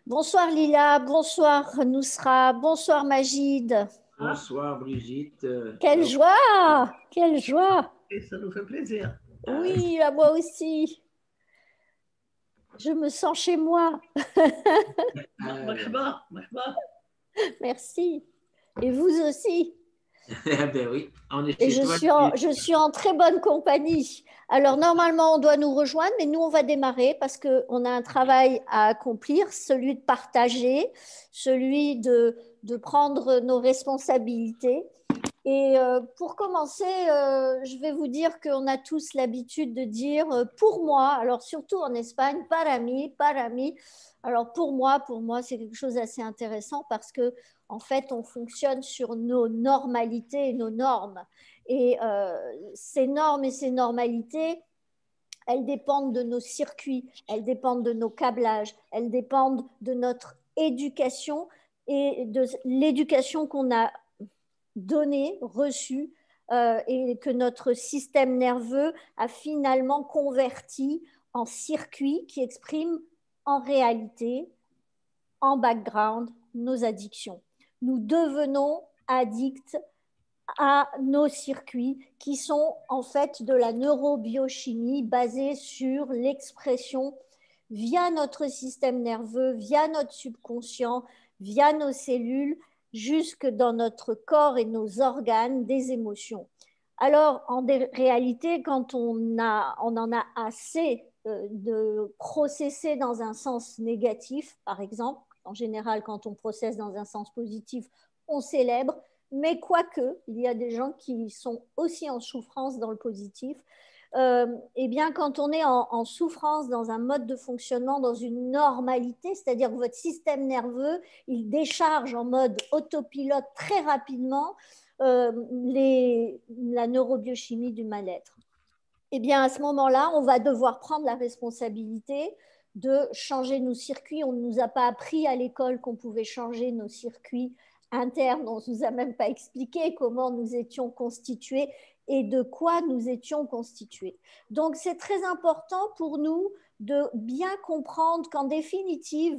Bonsoir Lila, bonsoir Nousra, bonsoir Magid. Bonsoir Brigitte. Quelle joie, quelle joie. Et ça nous fait plaisir. Oui, à moi aussi. Je me sens chez moi. Marhaba, marhaba. Merci. Et vous aussi. Ben oui, on est Et chez je toi. suis en très bonne compagnie. Alors normalement, on doit nous rejoindre, mais nous, on va démarrer parce qu'on a un travail à accomplir, celui de partager, celui de prendre nos responsabilités. Et pour commencer, je vais vous dire qu'on a tous l'habitude de dire pour moi, alors surtout en Espagne, para mí. Alors pour moi, c'est quelque chose d'assez intéressant parce que en fait, on fonctionne sur nos normalités et nos normes. Et ces normes et ces normalités, elles dépendent de nos circuits, elles dépendent de nos câblages, elles dépendent de notre éducation et de l'éducation qu'on a donnée, reçue, et que notre système nerveux a finalement converti en circuits qui expriment en réalité, en background, nos addictions. Nous devenons addicts à nos circuits qui sont en fait de la neurobiochimie basée sur l'expression via notre système nerveux, via notre subconscient, via nos cellules, jusque dans notre corps et nos organes des émotions. Alors, en réalité, quand on en a assez de processer dans un sens négatif, par exemple, en général, quand on processe dans un sens positif, on célèbre, mais quoique, il y a des gens qui sont aussi en souffrance dans le positif. Eh bien, quand on est en souffrance dans un mode de fonctionnement, dans une normalité, c'est-à-dire que votre système nerveux, il décharge en mode autopilote très rapidement la neurobiochimie du mal-être. Eh bien, à ce moment-là, on va devoir prendre la responsabilité de changer nos circuits. On ne nous a pas appris à l'école qu'on pouvait changer nos circuits internes. On ne nous a même pas expliqué comment nous étions constitués et de quoi nous étions constitués. Donc, c'est très important pour nous de bien comprendre qu'en définitive,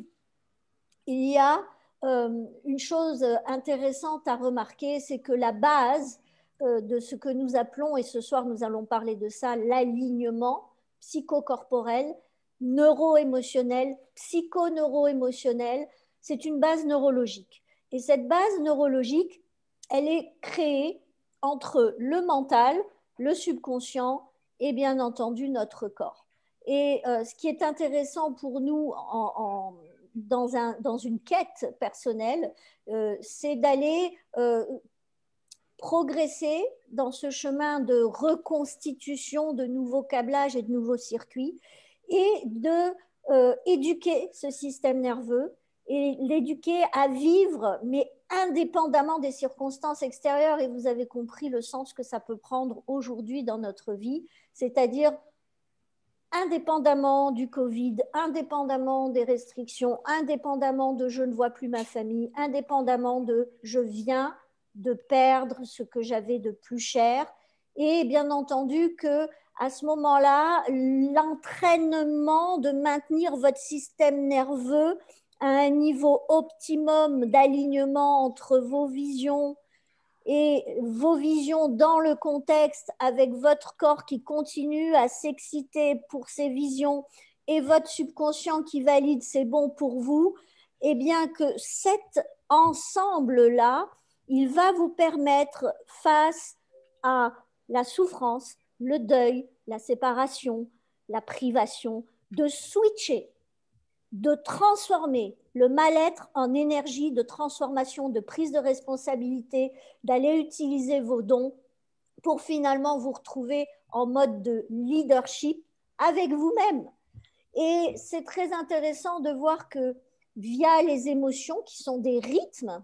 il y a une chose intéressante à remarquer, c'est que la base de ce que nous appelons, et ce soir nous allons parler de ça, l'alignement psychocorporel, neuro-émotionnel, psycho-neuro-émotionnel, c'est une base neurologique. Et cette base neurologique, elle est créée entre le mental, le subconscient et bien entendu notre corps. Et ce qui est intéressant pour nous dans une quête personnelle, c'est d'aller progresser dans ce chemin de reconstitution de nouveaux câblages et de nouveaux circuits et de éduquer ce système nerveux et l'éduquer à vivre, mais indépendamment des circonstances extérieures. Et vous avez compris le sens que ça peut prendre aujourd'hui dans notre vie, c'est-à-dire indépendamment du Covid, indépendamment des restrictions, indépendamment de je ne vois plus ma famille, indépendamment de je viens de perdre ce que j'avais de plus cher. Et bien entendu que à ce moment-là, l'entraînement de maintenir votre système nerveux à un niveau optimum d'alignement entre vos visions et vos visions dans le contexte avec votre corps qui continue à s'exciter pour ces visions et votre subconscient qui valide c'est bon pour vous, et bien que cet ensemble-là, il va vous permettre face à la souffrance, le deuil, la séparation, la privation, de switcher, de transformer le mal-être en énergie de transformation, de prise de responsabilité, d'aller utiliser vos dons pour finalement vous retrouver en mode de leadership avec vous-même. Et c'est très intéressant de voir que via les émotions, qui sont des rythmes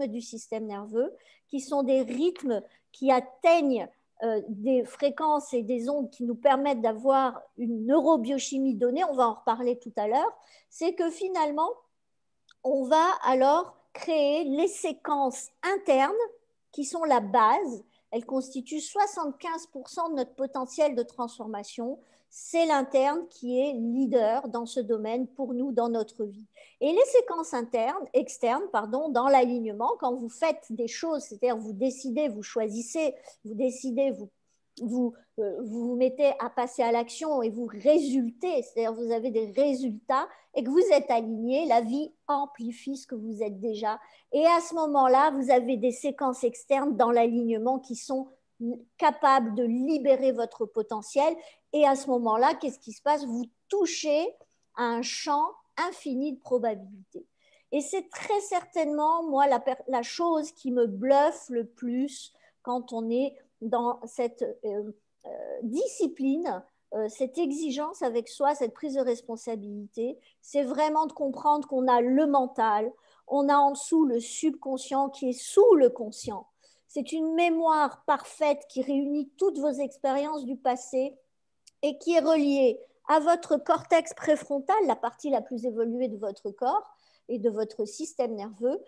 du système nerveux, qui sont des rythmes qui atteignent des fréquences et des ondes qui nous permettent d'avoir une neurobiochimie donnée, on va en reparler tout à l'heure, c'est que finalement, on va alors créer les séquences internes qui sont la base. Elles constituent 75% de notre potentiel de transformation. c'est l'interne qui est leader dans ce domaine pour nous dans notre vie. Et les séquences externes, dans l'alignement, quand vous faites des choses, c'est-à-dire vous décidez, vous choisissez, vous décidez, vous mettez à passer à l'action et vous résultez, c'est-à-dire vous avez des résultats et que vous êtes aligné, la vie amplifie ce que vous êtes déjà. Et à ce moment-là, vous avez des séquences externes dans l'alignement qui sont capables de libérer votre potentiel. Et à ce moment-là, qu'est-ce qui se passe? Vous touchez à un champ infini de probabilités. Et c'est très certainement, moi, la chose qui me bluffe le plus quand on est dans cette discipline, cette exigence avec soi, cette prise de responsabilité, c'est vraiment de comprendre qu'on a le mental, on a en dessous le subconscient qui est sous le conscient. C'est une mémoire parfaite qui réunit toutes vos expériences du passé et qui est reliée à votre cortex préfrontal, la partie la plus évoluée de votre corps et de votre système nerveux,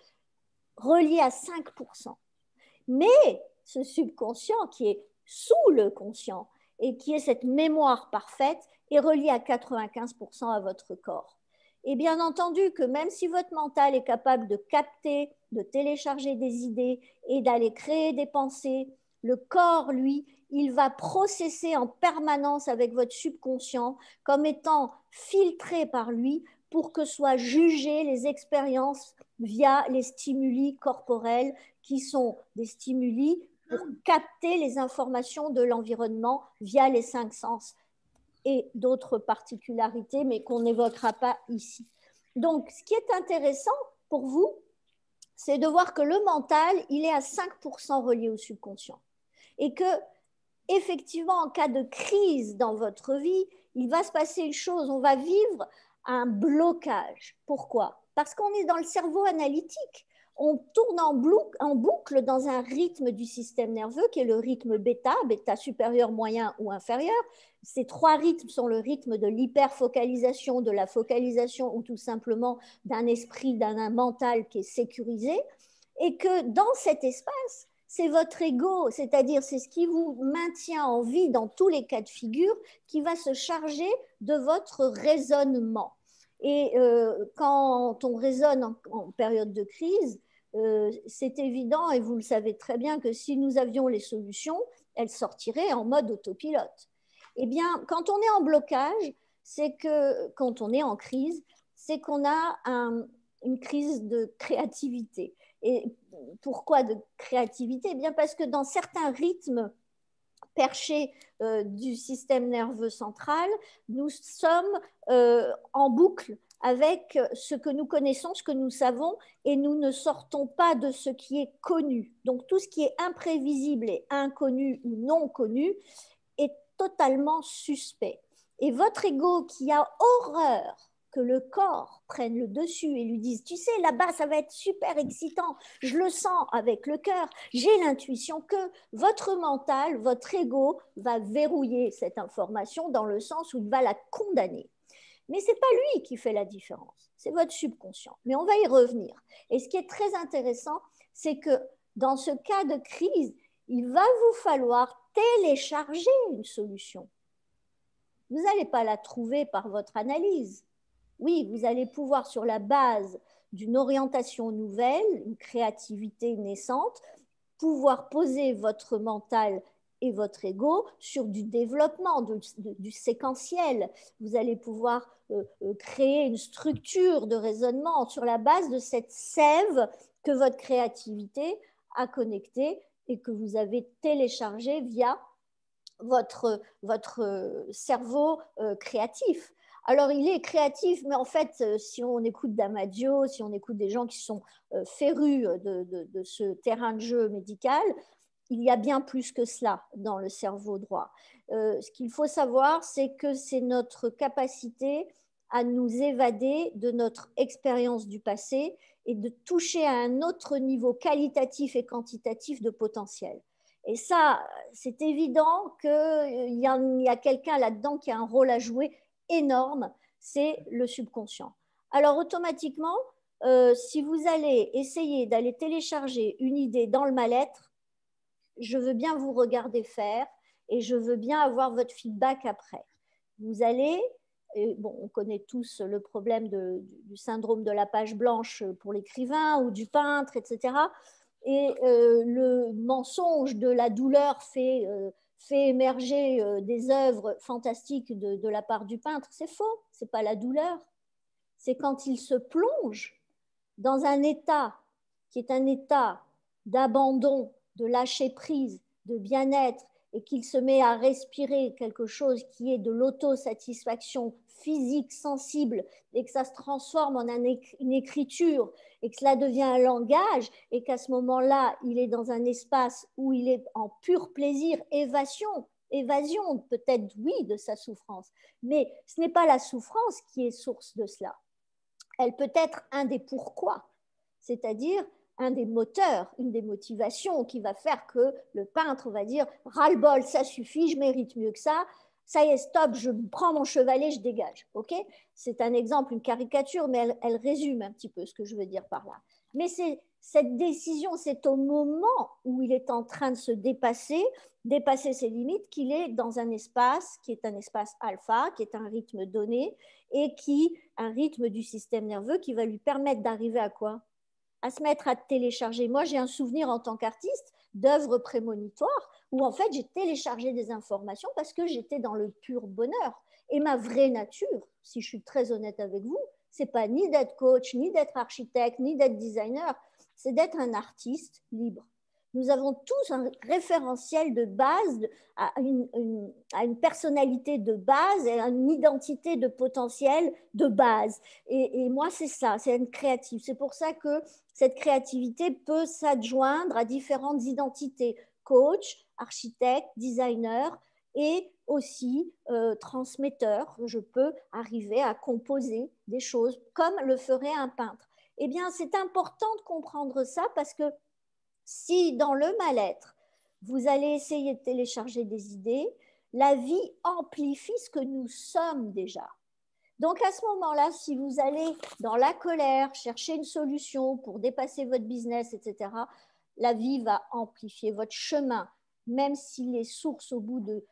reliée à 5%. Mais ce subconscient qui est sous le conscient et qui est cette mémoire parfaite est relié à 95% à votre corps. Et bien entendu que même si votre mental est capable de capter, de télécharger des idées et d'aller créer des pensées, le corps, lui, il va processer en permanence avec votre subconscient comme étant filtré par lui pour que soient jugées les expériences via les stimuli corporels qui sont des stimuli pour capter les informations de l'environnement via les 5 sens et d'autres particularités, mais qu'on n'évoquera pas ici. Donc, ce qui est intéressant pour vous, c'est de voir que le mental, il est à 5% relié au subconscient. Et que, effectivement, en cas de crise dans votre vie, il va se passer une chose, on va vivre un blocage. Pourquoi? Parce qu'on est dans le cerveau analytique. On tourne en boucle dans un rythme du système nerveux qui est le rythme bêta, bêta supérieur, moyen ou inférieur. Ces 3 rythmes sont le rythme de l'hyperfocalisation, de la focalisation ou tout simplement d'un esprit, d'un mental qui est sécurisé. Et que dans cet espace, c'est votre ego, c'est-à-dire c'est ce qui vous maintient en vie dans tous les cas de figure qui va se charger de votre raisonnement. Et quand on raisonne en période de crise, c'est évident, et vous le savez très bien, que si nous avions les solutions, elles sortiraient en mode autopilote. Eh bien, quand on est en blocage, c'est que, quand on est en crise, c'est qu'on a une crise de créativité. Et pourquoi de créativité? Eh bien, parce que dans certains rythmes perché du système nerveux central, nous sommes en boucle avec ce que nous connaissons, ce que nous savons, et nous ne sortons pas de ce qui est connu. Donc tout ce qui est imprévisible et inconnu ou non connu est totalement suspect. Et votre ego qui a horreur que le corps prenne le dessus et lui dise, tu sais, là-bas, ça va être super excitant, je le sens avec le cœur, j'ai l'intuition que votre mental, votre ego va verrouiller cette information dans le sens où il va la condamner. Mais ce n'est pas lui qui fait la différence, c'est votre subconscient. Mais on va y revenir. Et ce qui est très intéressant, c'est que dans ce cas de crise, il va vous falloir télécharger une solution. Vous n'allez pas la trouver par votre analyse. Oui, vous allez pouvoir, sur la base d'une orientation nouvelle, une créativité naissante, pouvoir poser votre mental et votre ego sur du développement, du séquentiel. Vous allez pouvoir créer une structure de raisonnement sur la base de cette sève que votre créativité a connectée et que vous avez téléchargée via votre cerveau créatif. Alors, il est créatif, mais en fait, si on écoute Damasio, si on écoute des gens qui sont férus de ce terrain de jeu médical, il y a bien plus que cela dans le cerveau droit. Ce qu'il faut savoir, c'est que c'est notre capacité à nous évader de notre expérience du passé et de toucher à un autre niveau qualitatif et quantitatif de potentiel. Et ça, c'est évident qu'il y a quelqu'un là-dedans qui a un rôle à jouer énorme, c'est le subconscient. Alors automatiquement, si vous allez essayer d'aller télécharger une idée dans le mal-être, je veux bien vous regarder faire et je veux bien avoir votre feedback après. Vous allez, bon, on connaît tous le problème du syndrome de la page blanche pour l'écrivain ou du peintre, etc. Et le mensonge de la douleur fait émerger des œuvres fantastiques de la part du peintre. C'est faux, c'est pas la douleur. C'est quand il se plonge dans un état qui est un état d'abandon, de lâcher prise, de bien-être, et qu'il se met à respirer quelque chose qui est de l'autosatisfaction physique, sensible, et que ça se transforme en une écriture, et que cela devient un langage, et qu'à ce moment-là, il est dans un espace où il est en pur plaisir, évasion peut-être, oui, de sa souffrance. Mais ce n'est pas la souffrance qui est source de cela. Elle peut être un des pourquoi, c'est-à-dire un des moteurs, une des motivations qui va faire que le peintre va dire ras-le-bol, ça suffit, je mérite mieux que ça y est, stop, je prends mon chevalet, je dégage. Ok, c'est un exemple, une caricature, mais elle résume un petit peu ce que je veux dire par là. Mais cette décision, c'est au moment où il est en train de se dépasser ses limites, qu'il est dans un espace qui est un espace alpha, qui est un rythme donné, et un rythme du système nerveux qui va lui permettre d'arriver à quoi? À se mettre à télécharger. Moi, j'ai un souvenir en tant qu'artiste d'œuvres prémonitoires où en fait j'ai téléchargé des informations parce que j'étais dans le pur bonheur. Et ma vraie nature, si je suis très honnête avec vous, c'est pas ni d'être coach, ni d'être architecte, ni d'être designer, c'est d'être un artiste libre. Nous avons tous un référentiel de base, à une personnalité de base et à une identité de potentiel de base. Et moi, c'est ça, c'est une créative. C'est pour ça que cette créativité peut s'adjoindre à différentes identités, coach, architecte, designer et aussi transmetteur. Je peux arriver à composer des choses comme le ferait un peintre. Eh bien, c'est important de comprendre ça parce que si dans le mal-être, vous allez essayer de télécharger des idées, la vie amplifie ce que nous sommes déjà. Donc à ce moment-là, si vous allez dans la colère, chercher une solution pour dépasser votre business, etc., la vie va amplifier votre chemin, même s'il est source au bout de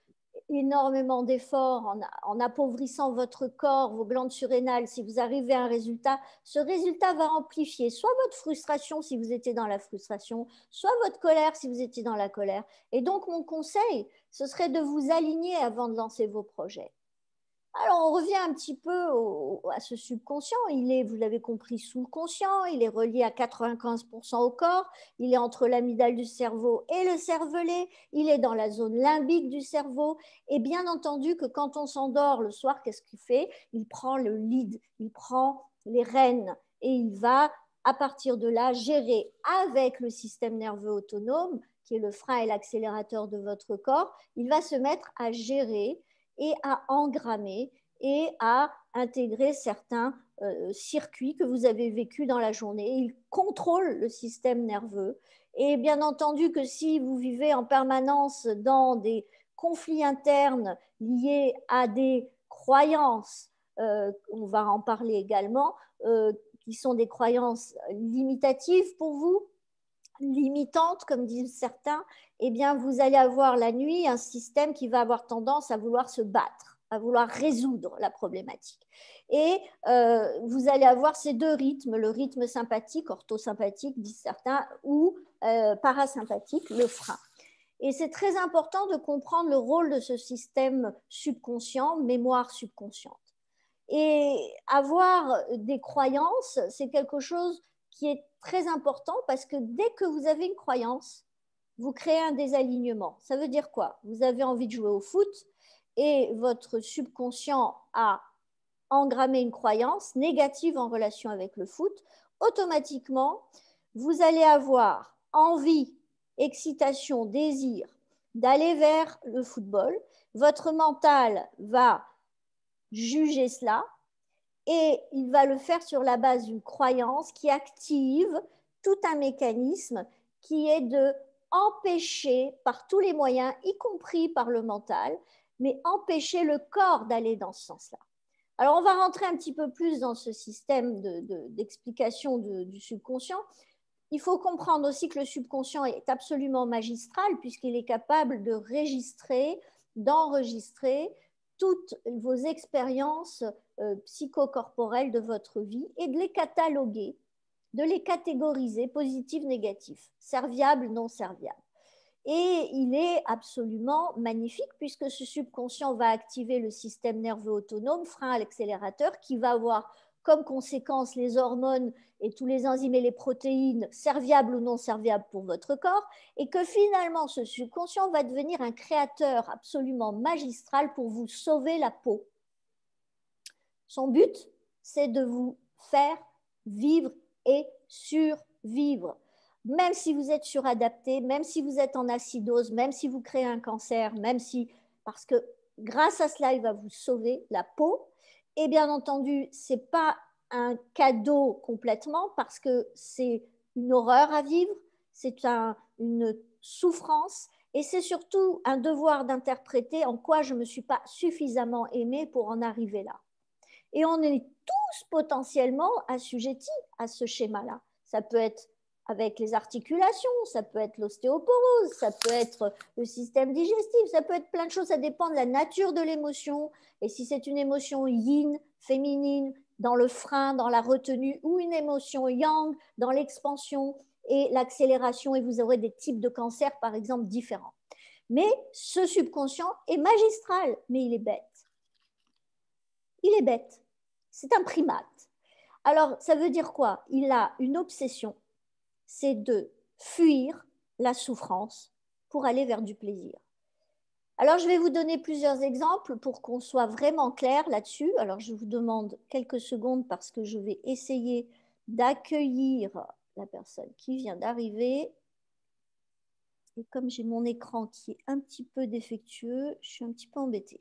énormément d'efforts en appauvrissant votre corps, vos glandes surrénales, si vous arrivez à un résultat, ce résultat va amplifier soit votre frustration si vous étiez dans la frustration, soit votre colère si vous étiez dans la colère. Et donc mon conseil, ce serait de vous aligner avant de lancer vos projets. Alors, on revient un petit peu à ce subconscient. Il est, vous l'avez compris, sous le conscient. Il est relié à 95% au corps. Il est entre l'amygdale du cerveau et le cervelet. Il est dans la zone limbique du cerveau. Et bien entendu que quand on s'endort le soir, qu'est-ce qu'il fait? Il prend le lead, il prend les rênes et il va, à partir de là, gérer avec le système nerveux autonome, qui est le frein et l'accélérateur de votre corps. Il va se mettre à gérer et à engrammer et à intégrer certains circuits que vous avez vécus dans la journée. Il contrôle le système nerveux. Et bien entendu que si vous vivez en permanence dans des conflits internes liés à des croyances, on va en parler également, qui sont des croyances limitatives pour vous, limitante, comme disent certains, eh bien, vous allez avoir la nuit un système qui va avoir tendance à vouloir se battre, à vouloir résoudre la problématique. Et vous allez avoir ces deux rythmes, le rythme sympathique, orthosympathique, disent certains, ou parasympathique, le frein. Et c'est très important de comprendre le rôle de ce système subconscient, mémoire subconsciente. Et avoir des croyances, c'est quelque chose qui est très important parce que dès que vous avez une croyance, vous créez un désalignement. Ça veut dire quoi? Vous avez envie de jouer au foot et votre subconscient a engrammé une croyance négative en relation avec le foot. Automatiquement, vous allez avoir envie, excitation, désir d'aller vers le football. Votre mental va juger cela et il va le faire sur la base d'une croyance qui active tout un mécanisme qui est de empêcher par tous les moyens, y compris par le mental, mais empêcher le corps d'aller dans ce sens-là. Alors, on va rentrer un petit peu plus dans ce système d'explication du subconscient. Il faut comprendre aussi que le subconscient est absolument magistral puisqu'il est capable de d'enregistrer toutes vos expériences psychocorporelles de votre vie et de les cataloguer, de les catégoriser, positifs, négatifs, serviables, non serviables. Et il est absolument magnifique puisque ce subconscient va activer le système nerveux autonome, frein à l'accélérateur, qui va avoir comme conséquence les hormones et tous les enzymes et les protéines serviables ou non serviables pour votre corps, et que finalement ce subconscient va devenir un créateur absolument magistral pour vous sauver la peau. Son but, c'est de vous faire vivre et survivre. Même si vous êtes suradapté, même si vous êtes en acidose, même si vous créez un cancer, même si, parce que grâce à cela, il va vous sauver la peau. Et bien entendu, ce n'est pas un cadeau complètement parce que c'est une horreur à vivre, c'est une souffrance et c'est surtout un devoir d'interpréter en quoi je ne me suis pas suffisamment aimée pour en arriver là. Et on est tous potentiellement assujettis à ce schéma-là. Ça peut être avec les articulations, ça peut être l'ostéoporose, ça peut être le système digestif, ça peut être plein de choses, ça dépend de la nature de l'émotion. Et si c'est une émotion yin, féminine, dans le frein, dans la retenue, ou une émotion yang, dans l'expansion et l'accélération, et vous aurez des types de cancers, par exemple, différents. Mais ce subconscient est magistral, mais il est bête. Il est bête. C'est un primate. Alors, ça veut dire quoi? Il a une obsession, c'est de fuir la souffrance pour aller vers du plaisir. Alors, je vais vous donner plusieurs exemples pour qu'on soit vraiment clair là-dessus. Alors, je vous demande quelques secondes parce que je vais essayer d'accueillir la personne qui vient d'arriver. Et comme j'ai mon écran qui est un petit peu défectueux, je suis un petit peu embêtée.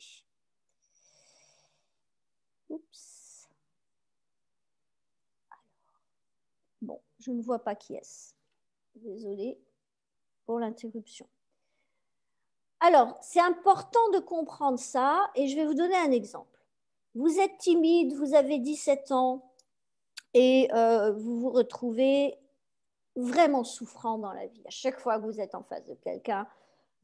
Oups. Bon, je ne vois pas qui est-ce. Désolée pour l'interruption. Alors, c'est important de comprendre ça et je vais vous donner un exemple. Vous êtes timide, vous avez 17 ans et vous vous retrouvez vraiment souffrant dans la vie. À chaque fois que vous êtes en face de quelqu'un,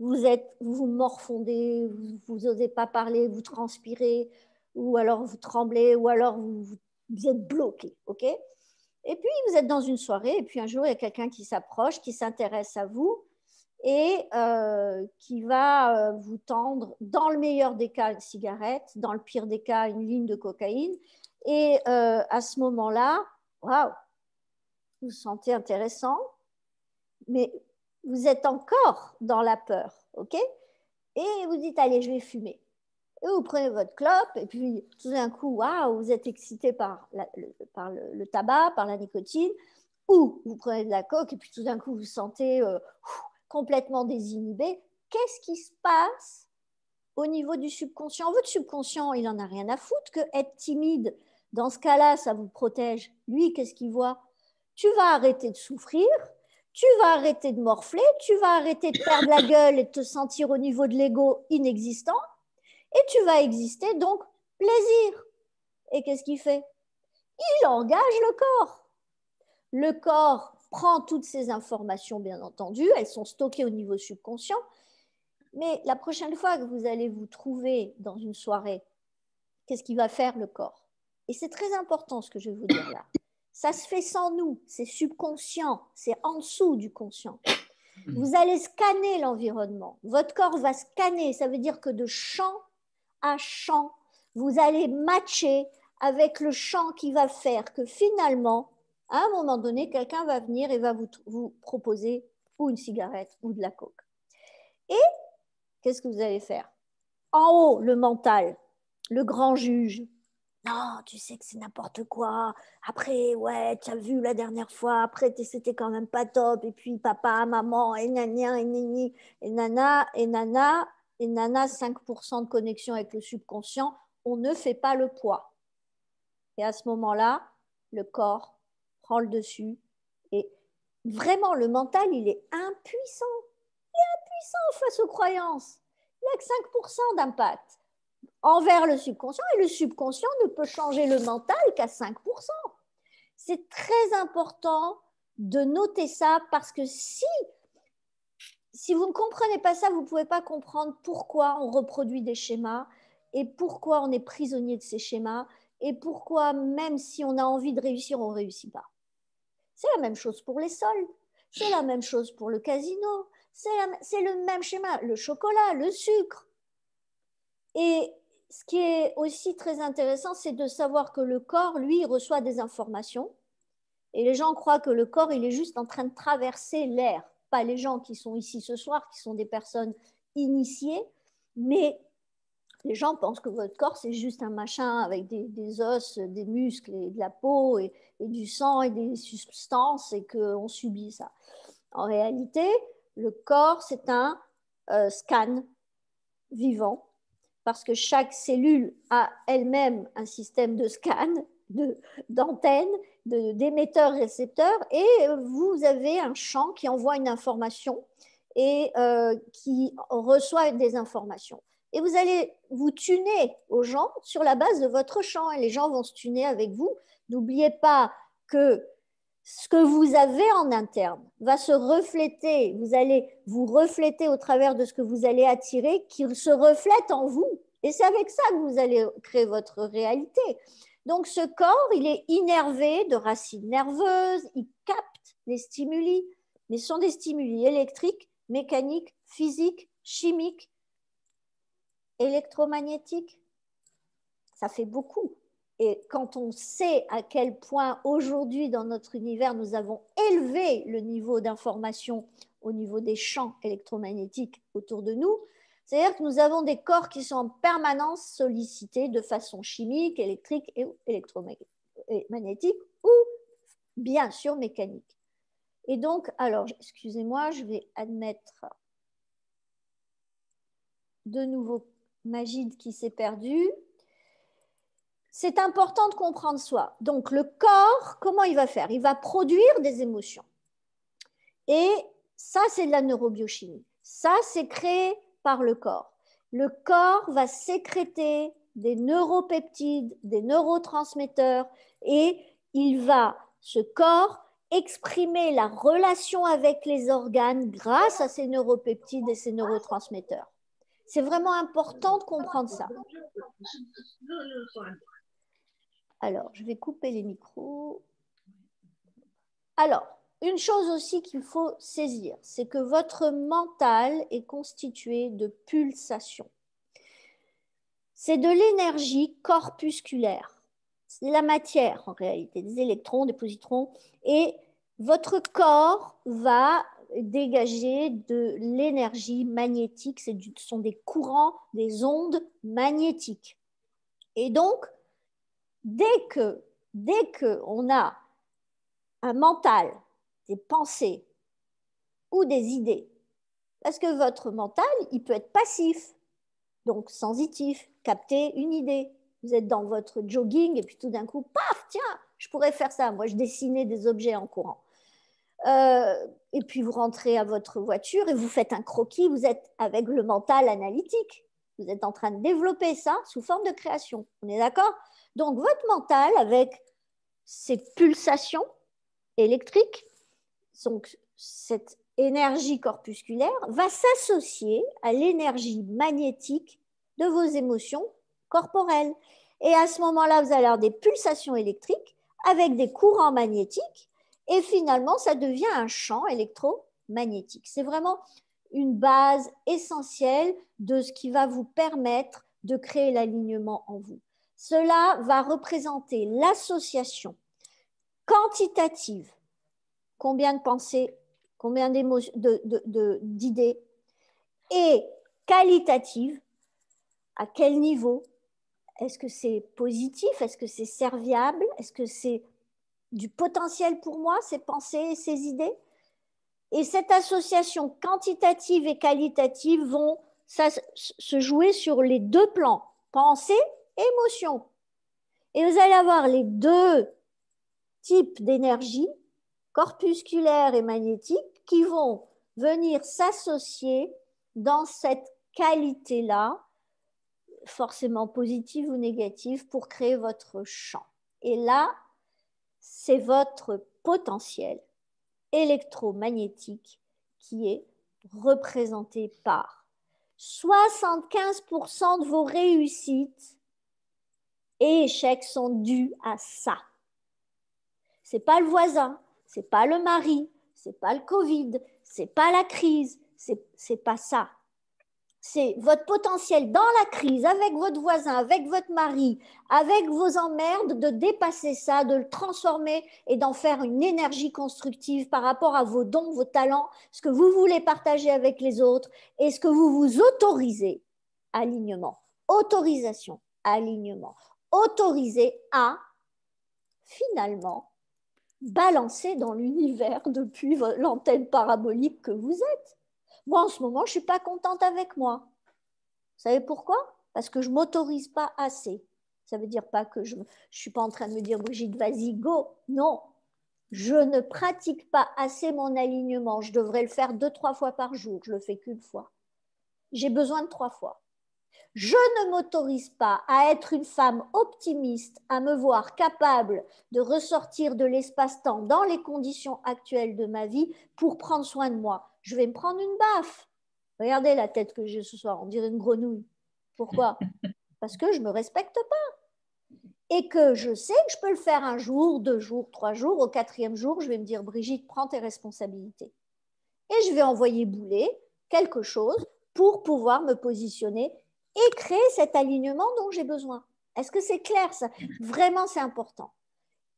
vous morfondez, vous n'osez pas parler, vous transpirez, ou alors vous tremblez, ou alors vous êtes bloqué, ok? Et puis, vous êtes dans une soirée, et puis un jour, il y a quelqu'un qui s'approche, qui s'intéresse à vous, et qui va vous tendre, dans le meilleur des cas, une cigarette, dans le pire des cas, une ligne de cocaïne. Et à ce moment-là, waouh, vous vous sentez intéressant, mais vous êtes encore dans la peur, ok? Et vous dites, allez, je vais fumer. Et vous prenez votre clope, et puis tout d'un coup, waouh, vous êtes excité par le tabac, par la nicotine, ou vous prenez de la coke, et puis tout d'un coup, vous vous sentez complètement désinhibé. Qu'est-ce qui se passe au niveau du subconscient? Votre subconscient, il n'en a rien à foutre que être timide. Dans ce cas-là, ça vous protège. Lui, qu'est-ce qu'il voit? Tu vas arrêter de souffrir, tu vas arrêter de morfler, tu vas arrêter de perdre la gueule et de te sentir au niveau de l'ego inexistant, et tu vas exister, donc plaisir. Et qu'est-ce qu'il fait? Il engage le corps. Le corps prend toutes ces informations, bien entendu, elles sont stockées au niveau subconscient, mais la prochaine fois que vous allez vous trouver dans une soirée, qu'est-ce qu'il va faire le corps? Et c'est très important ce que je vais vous dire là. Ça se fait sans nous, c'est subconscient, c'est en dessous du conscient. Vous allez scanner l'environnement. Votre corps va scanner, ça veut dire que de champ à champ, vous allez matcher avec le champ qui va faire que finalement, à un moment donné, quelqu'un va venir et va vous proposer ou une cigarette ou de la coke. Et qu'est-ce que vous allez faire? En haut, le mental, le grand juge. Non, tu sais que c'est n'importe quoi. Après, ouais, tu as vu la dernière fois. Après, c'était quand même pas top. Et puis, papa, maman, et nana, et nini, et nana, et nana, et nana, 5% de connexion avec le subconscient. On ne fait pas le poids. Et à ce moment-là, le corps prend le dessus. Et vraiment, le mental, il est impuissant. Il est impuissant face aux croyances. Il n'a que 5% d'impact envers le subconscient, et le subconscient ne peut changer le mental qu'à 5%. C'est très important de noter ça parce que si vous ne comprenez pas ça, vous ne pouvez pas comprendre pourquoi on reproduit des schémas et pourquoi on est prisonnier de ces schémas et pourquoi même si on a envie de réussir, on ne réussit pas. C'est la même chose pour les soldes, c'est la même chose pour le casino, c'est le même schéma, le chocolat, le sucre. Et ce qui est aussi très intéressant, c'est de savoir que le corps, lui, reçoit des informations. Et les gens croient que le corps, il est juste en train de traverser l'air. Pas les gens qui sont ici ce soir, qui sont des personnes initiées, mais les gens pensent que votre corps, c'est juste un machin avec des os, des muscles et de la peau et du sang et des substances et qu'on subit ça. En réalité, le corps, c'est un scan vivant parce que chaque cellule a elle-même un système de scan, d'antennes, d'émetteurs-récepteurs, et vous avez un champ qui envoie une information et qui reçoit des informations. Et vous allez vous tuner aux gens sur la base de votre champ, et les gens vont se tuner avec vous. N'oubliez pas que ce que vous avez en interne va se refléter, vous allez vous refléter au travers de ce que vous allez attirer, qui se reflète en vous. Et c'est avec ça que vous allez créer votre réalité. Donc ce corps, il est innervé de racines nerveuses, il capte les stimuli, mais ce sont des stimuli électriques, mécaniques, physiques, chimiques, électromagnétiques. Ça fait beaucoup. Et quand on sait à quel point aujourd'hui dans notre univers nous avons élevé le niveau d'information au niveau des champs électromagnétiques autour de nous, c'est-à-dire que nous avons des corps qui sont en permanence sollicités de façon chimique, électrique et électromagnétique ou bien sûr mécanique. Et donc, alors, excusez-moi, je vais admettre de nouveau Magid qui s'est perdu. C'est important de comprendre soi. Donc, le corps, comment il va faire? Il va produire des émotions. Et ça, c'est de la neurobiochimie. Ça, c'est créé par le corps. Le corps va sécréter des neuropeptides, des neurotransmetteurs, et il va, ce corps, exprimer la relation avec les organes grâce à ces neuropeptides et ces neurotransmetteurs. C'est vraiment important de comprendre ça. Alors, je vais couper les micros. Alors, une chose aussi qu'il faut saisir, c'est que votre mental est constitué de pulsations. C'est de l'énergie corpusculaire. C'est de la matière en réalité, des électrons, des positrons. Et votre corps va dégager de l'énergie magnétique. Ce sont des courants, des ondes magnétiques. Et donc, dès qu'on a un mental, des pensées ou des idées, parce que votre mental, il peut être passif, donc sensitif, capter une idée. Vous êtes dans votre jogging et puis tout d'un coup, paf, tiens, je pourrais faire ça. Moi, je dessinais des objets en courant. Et puis vous rentrez à votre voiture et vous faites un croquis, vous êtes avec le mental analytique. Vous êtes en train de développer ça sous forme de création. On est d'accord? Donc votre mental, avec ses pulsations électriques, donc cette énergie corpusculaire, va s'associer à l'énergie magnétique de vos émotions corporelles. Et à ce moment-là, vous allez avoir des pulsations électriques avec des courants magnétiques et finalement, ça devient un champ électromagnétique. C'est vraiment une base essentielle de ce qui va vous permettre de créer l'alignement en vous. Cela va représenter l'association quantitative. Combien de pensées, combien d'idées, et qualitative, à quel niveau? Est-ce que c'est positif? Est-ce que c'est serviable? Est-ce que c'est du potentiel pour moi, ces pensées et ces idées? Et cette association quantitative et qualitative vont se jouer sur les deux plans, pensée et émotion. Et vous allez avoir les deux types d'énergie, corpusculaire et magnétique, qui vont venir s'associer dans cette qualité-là, forcément positive ou négative, pour créer votre champ. Et là, c'est votre potentiel électromagnétique qui est représenté par 75% de vos réussites et échecs sont dus à ça. C'est pas le voisin, c'est pas le mari, c'est pas le Covid, c'est pas la crise, c'est pas ça. C'est votre potentiel dans la crise, avec votre voisin, avec votre mari, avec vos emmerdes, de dépasser ça, de le transformer et d'en faire une énergie constructive par rapport à vos dons, vos talents, ce que vous voulez partager avec les autres et ce que vous vous autorisez. Alignement, autorisation, alignement, autorisé à finalement balancer dans l'univers depuis l'antenne parabolique que vous êtes. Moi, en ce moment, je ne suis pas contente avec moi. Vous savez pourquoi? Parce que je ne m'autorise pas assez. Ça ne veut dire pas que je ne suis pas en train de me dire, Brigitte, vas-y, go. Non, je ne pratique pas assez mon alignement. Je devrais le faire 2-3 fois par jour. Je ne le fais qu'une fois. J'ai besoin de 3 fois. Je ne m'autorise pas à être une femme optimiste, à me voir capable de ressortir de l'espace-temps dans les conditions actuelles de ma vie pour prendre soin de moi. Je vais me prendre une baffe. Regardez la tête que j'ai ce soir, on dirait une grenouille. Pourquoi? Parce que je ne me respecte pas. Et que je sais que je peux le faire 1 jour, 2 jours, 3 jours. Au 4e jour, je vais me dire, Brigitte, prends tes responsabilités. Et je vais envoyer bouler quelque chose pour pouvoir me positionner et créer cet alignement dont j'ai besoin. Est-ce que c'est clair ça? Vraiment, c'est important.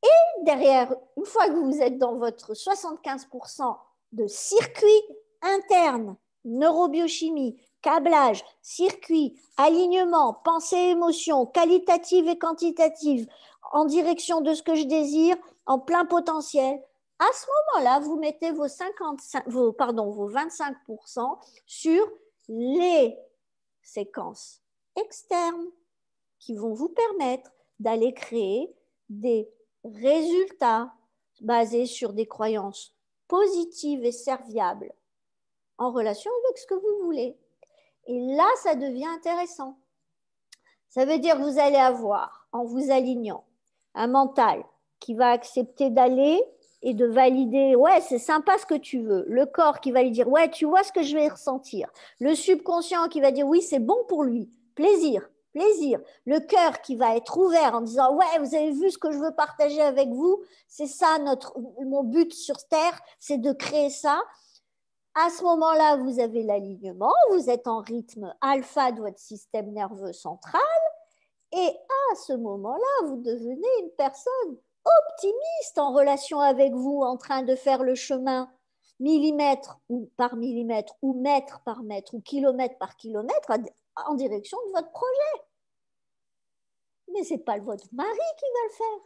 Et derrière, une fois que vous êtes dans votre 75% de circuit interne, neurobiochimie, câblage, circuit, alignement, pensée, émotion, qualitative et quantitative, en direction de ce que je désire, en plein potentiel, à ce moment-là, vous mettez vos 25% sur les séquences externes qui vont vous permettre d'aller créer des résultats basés sur des croyances positives et serviables en relation avec ce que vous voulez. Et là, ça devient intéressant. Ça veut dire que vous allez avoir, en vous alignant, un mental qui va accepter d'aller et de valider, ouais, c'est sympa ce que tu veux. Le corps qui va lui dire, ouais, tu vois ce que je vais ressentir. Le subconscient qui va dire, oui, c'est bon pour lui. Plaisir, plaisir. Le cœur qui va être ouvert en disant, ouais, vous avez vu ce que je veux partager avec vous. C'est ça mon but sur Terre, c'est de créer ça. À ce moment-là, vous avez l'alignement, vous êtes en rythme alpha de votre système nerveux central. Et à ce moment-là, vous devenez une personne optimiste en relation avec vous, en train de faire le chemin millimètre ou par millimètre, ou mètre par mètre, ou kilomètre par kilomètre, en direction de votre projet. Mais ce n'est pas votre mari qui va le faire.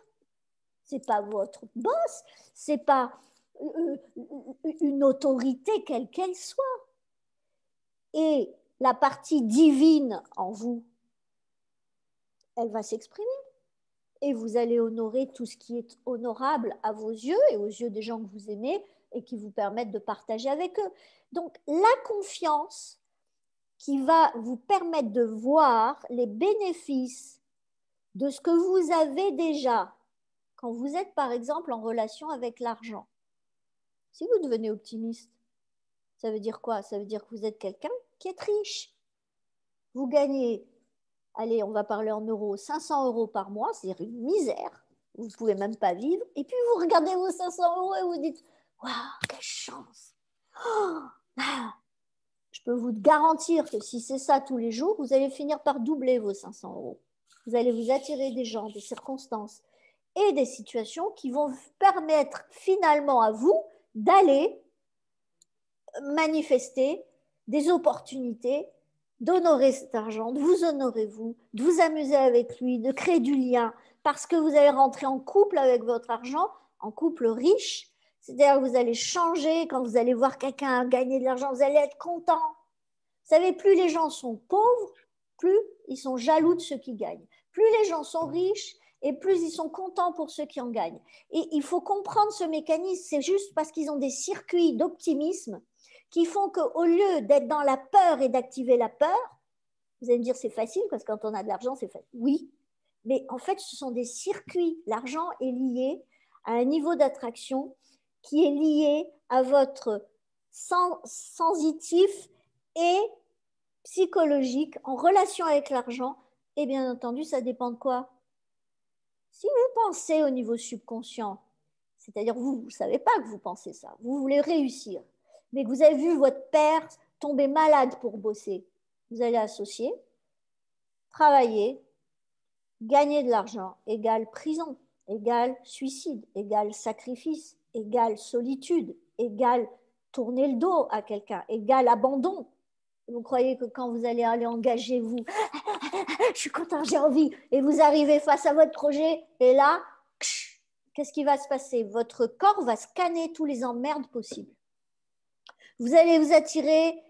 Ce n'est pas votre boss. Ce n'est pas une autorité quelle qu'elle soit. Et la partie divine en vous, elle va s'exprimer. Et vous allez honorer tout ce qui est honorable à vos yeux et aux yeux des gens que vous aimez et qui vous permettent de partager avec eux. Donc, la confiance qui va vous permettre de voir les bénéfices de ce que vous avez déjà quand vous êtes, par exemple, en relation avec l'argent. Si vous devenez optimiste, ça veut dire quoi? Ça veut dire que vous êtes quelqu'un qui est riche. Vous gagnez, allez, on va parler en euros, 500 € par mois, c'est-à-dire une misère. Vous ne pouvez même pas vivre. Et puis, vous regardez vos 500 € et vous dites, waouh, quelle chance! Oh, ah. Je peux vous garantir que si c'est ça tous les jours, vous allez finir par doubler vos 500 €. Vous allez vous attirer des gens, des circonstances et des situations qui vont vous permettre finalement à vous d'aller manifester des opportunités, d'honorer cet argent, de vous honorer vous, de vous amuser avec lui, de créer du lien, parce que vous allez rentrer en couple avec votre argent, en couple riche. C'est-à-dire que vous allez changer quand vous allez voir quelqu'un gagner de l'argent, vous allez être content. Vous savez, plus les gens sont pauvres, plus ils sont jaloux de ceux qui gagnent. Plus les gens sont riches, et plus ils sont contents pour ceux qui en gagnent. Et il faut comprendre ce mécanisme, c'est juste parce qu'ils ont des circuits d'optimisme qui font qu'au lieu d'être dans la peur et d'activer la peur, vous allez me dire c'est facile parce que quand on a de l'argent, c'est facile. Oui, mais en fait, ce sont des circuits. L'argent est lié à un niveau d'attraction qui est lié à votre sensitif et psychologique, en relation avec l'argent. Et bien entendu, ça dépend de quoi? Si vous pensez au niveau subconscient, c'est-à-dire vous ne savez pas que vous pensez ça, vous voulez réussir, mais que vous avez vu votre père tomber malade pour bosser, vous allez associer, travailler, gagner de l'argent égale prison, égale suicide, égale sacrifice, égale solitude, égale tourner le dos à quelqu'un, égale abandon. Vous croyez que quand vous allez aller engager, vous, je suis content, j'ai envie, et vous arrivez face à votre projet, et là, qu'est-ce qui va se passer? Votre corps va scanner tous les emmerdes possibles. Vous allez vous attirer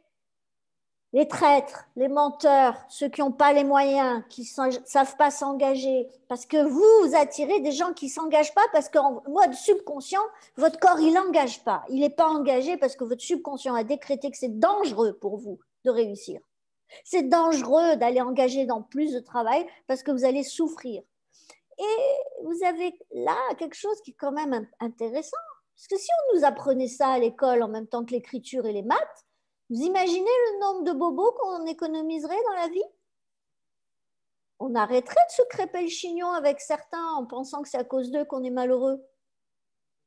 les traîtres, les menteurs, ceux qui n'ont pas les moyens, qui ne savent pas s'engager, parce que vous attirez des gens qui ne s'engagent pas, parce qu'en mode subconscient, votre corps, il n'engage pas. Il n'est pas engagé parce que votre subconscient a décrété que c'est dangereux pour vous de réussir. C'est dangereux d'aller engager dans plus de travail parce que vous allez souffrir. Et vous avez là quelque chose qui est quand même intéressant. Parce que si on nous apprenait ça à l'école en même temps que l'écriture et les maths, vous imaginez le nombre de bobos qu'on économiserait dans la vie? On arrêterait de se crêper le chignon avec certains en pensant que c'est à cause d'eux qu'on est malheureux.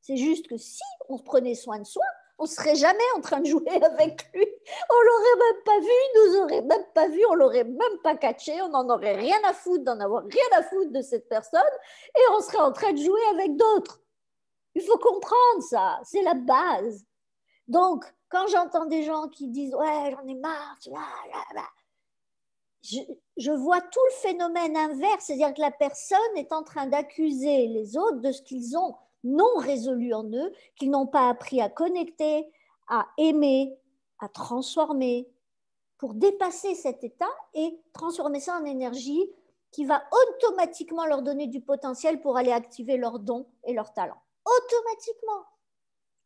C'est juste que si on prenait soin de soi, on ne serait jamais en train de jouer avec lui. On l'aurait même pas vu, il nous aurait même pas vu, on l'aurait même pas catché, on n'en aurait rien à foutre d'en avoir rien à foutre de cette personne et on serait en train de jouer avec d'autres. Il faut comprendre ça, c'est la base. Donc, quand j'entends des gens qui disent « Ouais, j'en ai marre, je vois tout le phénomène inverse, c'est-à-dire que la personne est en train d'accuser les autres de ce qu'ils ont non résolu en eux, qu'ils n'ont pas appris à connecter, à aimer, à transformer, pour dépasser cet état et transformer ça en énergie qui va automatiquement leur donner du potentiel pour aller activer leurs dons et leurs talents. Automatiquement.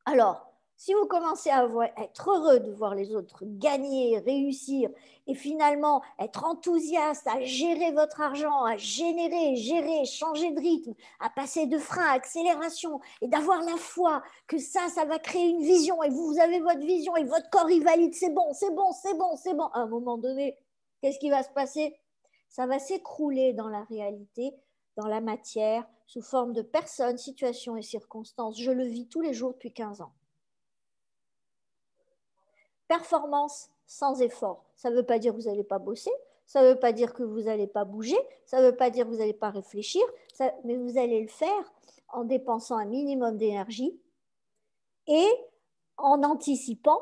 Alors, si vous commencez à être heureux de voir les autres gagner, réussir, et finalement être enthousiaste à gérer votre argent, à générer, gérer, changer de rythme, à passer de frein à accélération, et d'avoir la foi que ça va créer une vision, et vous avez votre vision, et votre corps, il valide, c'est bon, c'est bon, c'est bon, c'est bon. À un moment donné, qu'est-ce qui va se passer? Ça va s'écrouler dans la réalité, dans la matière, sous forme de personnes, situations et circonstances. Je le vis tous les jours depuis 15 ans. Performance sans effort. Ça ne veut pas dire que vous n'allez pas bosser, ça ne veut pas dire que vous n'allez pas bouger, ça ne veut pas dire que vous n'allez pas réfléchir, mais vous allez le faire en dépensant un minimum d'énergie et en anticipant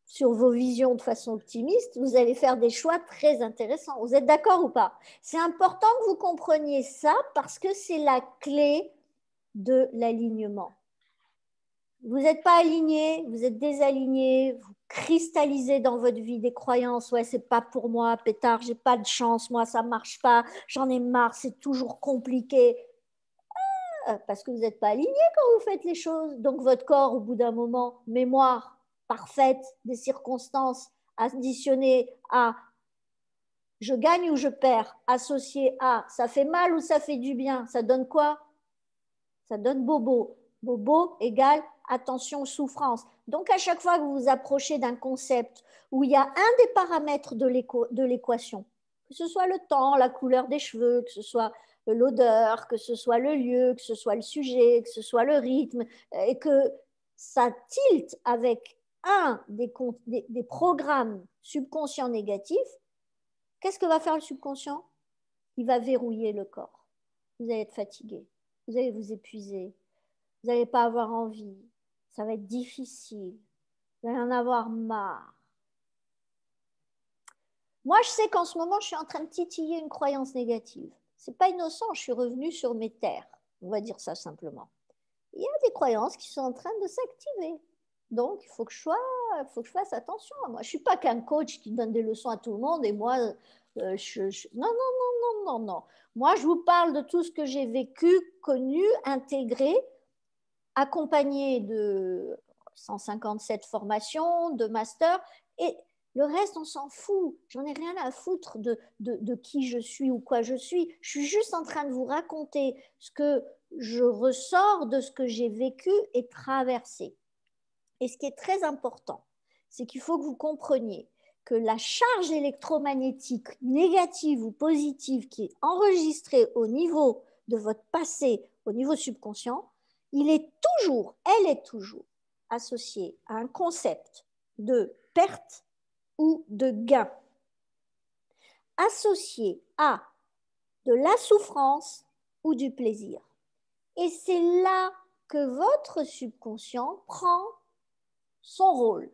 sur vos visions de façon optimiste, vous allez faire des choix très intéressants. Vous êtes d'accord ou pas? C'est important que vous compreniez ça parce que c'est la clé de l'alignement. Vous n'êtes pas aligné, vous êtes désaligné, vous cristallisez dans votre vie des croyances, ouais, c'est pas pour moi, pétard, j'ai pas de chance, moi ça marche pas, j'en ai marre, c'est toujours compliqué. Parce que vous n'êtes pas aligné quand vous faites les choses. Donc votre corps, au bout d'un moment, mémoire parfaite des circonstances additionnées à je gagne ou je perds, associé à ça fait mal ou ça fait du bien, ça donne quoi? Ça donne bobo. Bobo égale attention, souffrance. Donc, à chaque fois que vous vous approchez d'un concept où il y a un des paramètres de l'équation, que ce soit le temps, la couleur des cheveux, que ce soit l'odeur, que ce soit le lieu, que ce soit le sujet, que ce soit le rythme, et que ça tilte avec un des programmes subconscients négatifs, qu'est-ce que va faire le subconscient? Il va verrouiller le corps. Vous allez être fatigué, vous allez vous épuiser, vous n'allez pas avoir envie, ça va être difficile, vous allez en avoir marre. Moi, je sais qu'en ce moment, je suis en train de titiller une croyance négative. Ce n'est pas innocent, je suis revenue sur mes terres, on va dire ça simplement. Il y a des croyances qui sont en train de s'activer. Donc, il faut que je fasse attention. Moi, je ne suis pas qu'un coach qui donne des leçons à tout le monde et moi, non, non, non, non, non, non. Moi, je vous parle de tout ce que j'ai vécu, connu, intégré, accompagné de 157 formations, de masters, et le reste, on s'en fout. J'en ai rien à foutre de qui je suis ou quoi je suis. Je suis juste en train de vous raconter ce que je ressors de ce que j'ai vécu et traversé. Et ce qui est très important, c'est qu'il faut que vous compreniez que la charge électromagnétique négative ou positive qui est enregistrée au niveau de votre passé, au niveau subconscient, elle est toujours associée à un concept de perte ou de gain, associé à de la souffrance ou du plaisir. Et c'est là que votre subconscient prend son rôle.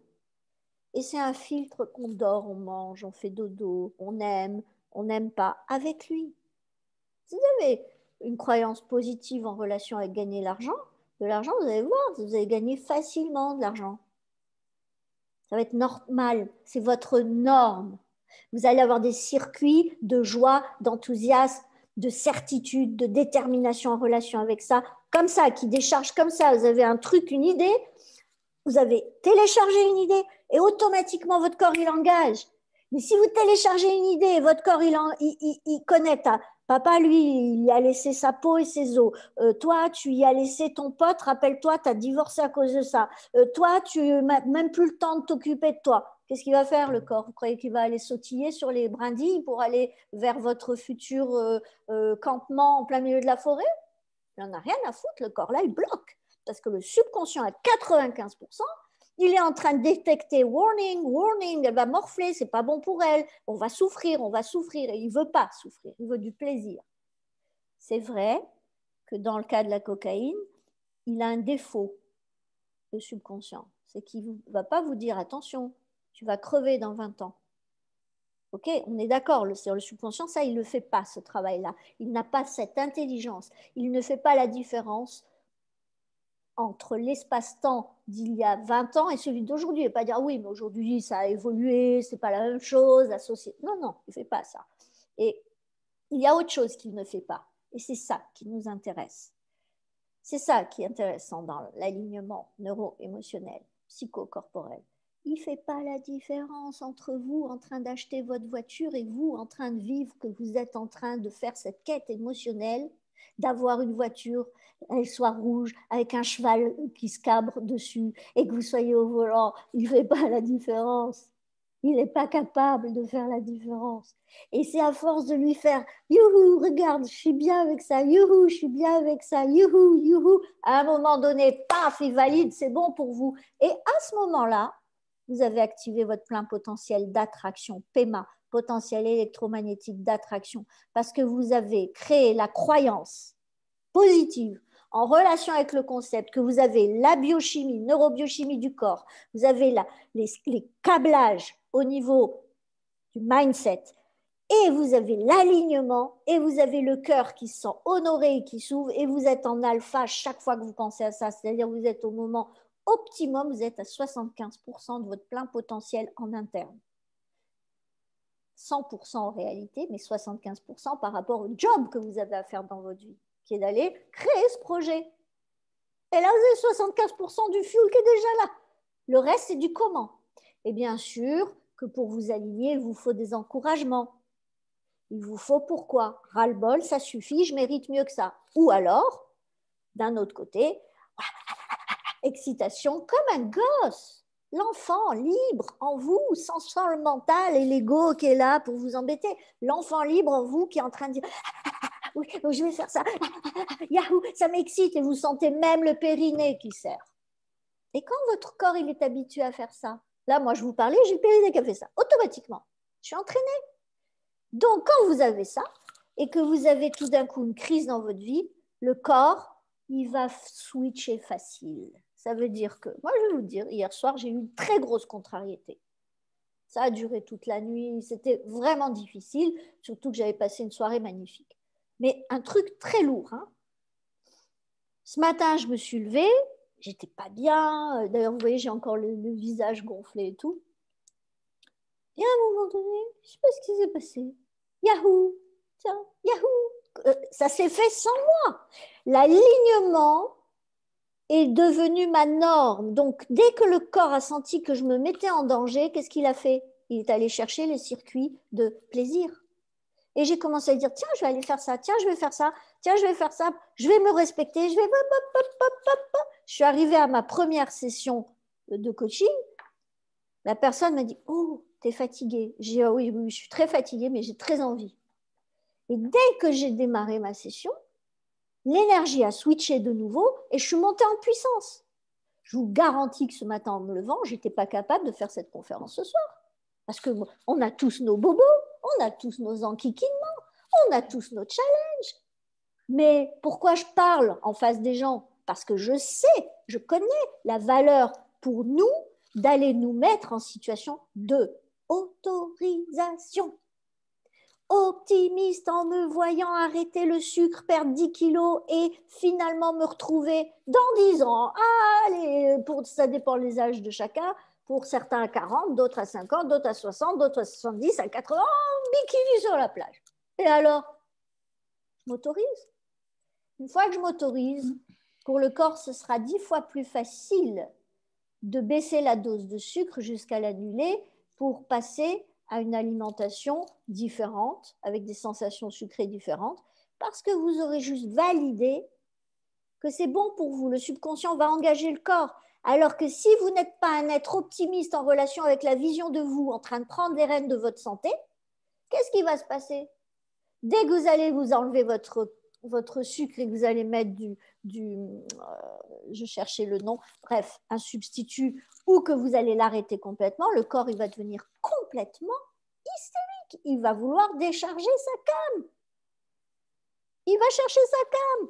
Et c'est un filtre qu'on dort, on mange, on fait dodo, on n'aime pas, avec lui. Si vous avez une croyance positive en relation avec gagner de l'argent, vous allez voir, vous allez gagner facilement de l'argent. Ça va être normal, c'est votre norme. Vous allez avoir des circuits de joie, d'enthousiasme, de certitude, de détermination en relation avec ça, comme ça, qui décharge comme ça. Vous avez un truc, une idée, vous avez téléchargé une idée et automatiquement votre corps il engage. Mais si vous téléchargez une idée et votre corps il connecte à papa, lui, il y a laissé sa peau et ses os. Toi, tu y as laissé ton pote, rappelle-toi, tu as divorcé à cause de ça. Toi, tu n'as même plus le temps de t'occuper de toi. Qu'est-ce qu'il va faire le corps? Vous croyez qu'il va aller sautiller sur les brindilles pour aller vers votre futur campement en plein milieu de la forêt? Il n'en a rien à foutre, le corps là, il bloque. Parce que le subconscient à 95%, il est en train de détecter warning, warning, elle va morfler, c'est pas bon pour elle, on va souffrir, et il veut pas souffrir, il veut du plaisir. C'est vrai que dans le cas de la cocaïne, il a un défaut, le subconscient, c'est qu'il ne va pas vous dire attention, tu vas crever dans 20 ans. Ok, on est d'accord, le subconscient, ça, il ne le fait pas, ce travail-là. Il n'a pas cette intelligence. Il ne fait pas la différence entre l'espace-temps d'il y a 20 ans et celui d'aujourd'hui. Il ne va pas dire oui, mais aujourd'hui, ça a évolué, ce n'est pas la même chose, la société. Non, non, il ne fait pas ça. Et il y a autre chose qu'il ne fait pas. Et c'est ça qui nous intéresse. C'est ça qui est intéressant dans l'alignement neuro-émotionnel, psychocorporel. Il ne fait pas la différence entre vous en train d'acheter votre voiture et vous en train de vivre, que vous êtes en train de faire cette quête émotionnelle, d'avoir une voiture, elle soit rouge, avec un cheval qui se cabre dessus et que vous soyez au volant. Il ne fait pas la différence. Il n'est pas capable de faire la différence. Et c'est à force de lui faire « Youhou, regarde, je suis bien avec ça, youhou, je suis bien avec ça, youhou, youhou », à un moment donné, paf, il valide, c'est bon pour vous. Et à ce moment-là, vous avez activé votre plein potentiel d'attraction, PEMA, potentiel électromagnétique d'attraction, parce que vous avez créé la croyance positive en relation avec le concept que vous avez la biochimie, neurobiochimie du corps, vous avez les câblages au niveau du mindset, et vous avez l'alignement, et vous avez le cœur qui se sent honoré et qui s'ouvre, et vous êtes en alpha chaque fois que vous pensez à ça, c'est-à-dire vous êtes au moment optimum, vous êtes à 75% de votre plein potentiel en interne. 100% en réalité, mais 75% par rapport au job que vous avez à faire dans votre vie, qui est d'aller créer ce projet. Et là, vous avez 75% du fuel qui est déjà là. Le reste, c'est du comment. Et bien sûr que pour vous aligner, il vous faut des encouragements. Il vous faut pourquoi? Ras-le-bol, ça suffit, je mérite mieux que ça. Ou alors, d'un autre côté, excitation comme un gosse. L'enfant libre en vous, sans le mental et l'ego qui est là pour vous embêter. L'enfant libre en vous qui est en train de dire oui, je vais faire ça. Yahoo, ça m'excite et vous sentez même le périnée qui serre. Et quand votre corps il est habitué à faire ça, là, moi je vous parlais, j'ai le périnée qui a fait ça automatiquement. Je suis entraînée. Donc, quand vous avez ça et que vous avez tout d'un coup une crise dans votre vie, le corps, il va switcher facile. Ça veut dire que, moi je vais vous dire, hier soir, j'ai eu une très grosse contrariété. Ça a duré toute la nuit, c'était vraiment difficile, surtout que j'avais passé une soirée magnifique. Mais un truc très lourd. Hein. Ce matin, je me suis levée, j'étais pas bien. D'ailleurs, vous voyez, j'ai encore le visage gonflé et tout. Et à un moment donné, je ne sais pas ce qui s'est passé. Yahoo! Tiens, Yahoo! Ça s'est fait sans moi. L'alignement est devenu ma norme. Donc, dès que le corps a senti que je me mettais en danger, qu'est-ce qu'il a fait? Il est allé chercher les circuits de plaisir. Et j'ai commencé à dire, tiens, je vais aller faire ça, tiens, je vais faire ça, tiens, je vais faire ça, je vais me respecter, je vais... Je suis arrivée à ma première session de coaching. La personne m'a dit, oh, t'es fatiguée. J'ai dit, ah oui, oui, je suis très fatiguée, mais j'ai très envie. Et dès que j'ai démarré ma session, l'énergie a switché de nouveau et je suis montée en puissance. Je vous garantis que ce matin, en me levant, je n'étais pas capable de faire cette conférence ce soir. Parce qu'on a tous nos bobos, on a tous nos enquiquinements, on a tous nos challenges. Mais pourquoi je parle en face des gens? Parce que je sais, je connais la valeur pour nous d'aller nous mettre en situation de autorisation. Optimiste en me voyant arrêter le sucre, perdre 10 kilos et finalement me retrouver dans 10 ans. Allez, ça dépend des âges de chacun. Pour certains à 40, d'autres à 50, d'autres à 60, d'autres à 70, à 80, bikini sur la plage. Et alors, je m'autorise. Une fois que je m'autorise, pour le corps, ce sera 10 fois plus facile de baisser la dose de sucre jusqu'à l'annuler pour passer à une alimentation différente, avec des sensations sucrées différentes, parce que vous aurez juste validé que c'est bon pour vous. Le subconscient va engager le corps. Alors que si vous n'êtes pas un être optimiste en relation avec la vision de vous, en train de prendre les rênes de votre santé, qu'est-ce qui va se passer? Dès que vous allez vous enlever votre sucre et que vous allez mettre je cherchais le nom, bref, un substitut, ou que vous allez l'arrêter complètement, le corps, il va devenir complètement hystérique. Il va vouloir décharger sa came. Il va chercher sa came.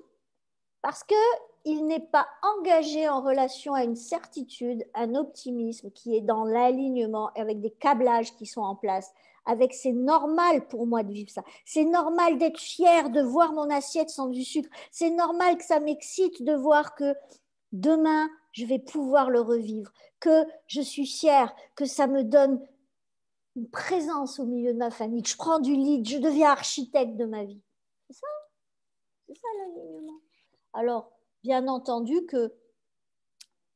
Parce qu'il n'est pas engagé en relation à une certitude, un optimisme qui est dans l'alignement, avec des câblages qui sont en place, avec c'est normal pour moi de vivre ça. C'est normal d'être fier de voir mon assiette sans du sucre. C'est normal que ça m'excite de voir que demain, je vais pouvoir le revivre, que je suis fière, que ça me donne une présence au milieu de ma famille, que je prends du lead, je deviens architecte de ma vie. C'est ça l'alignement. Alors, bien entendu que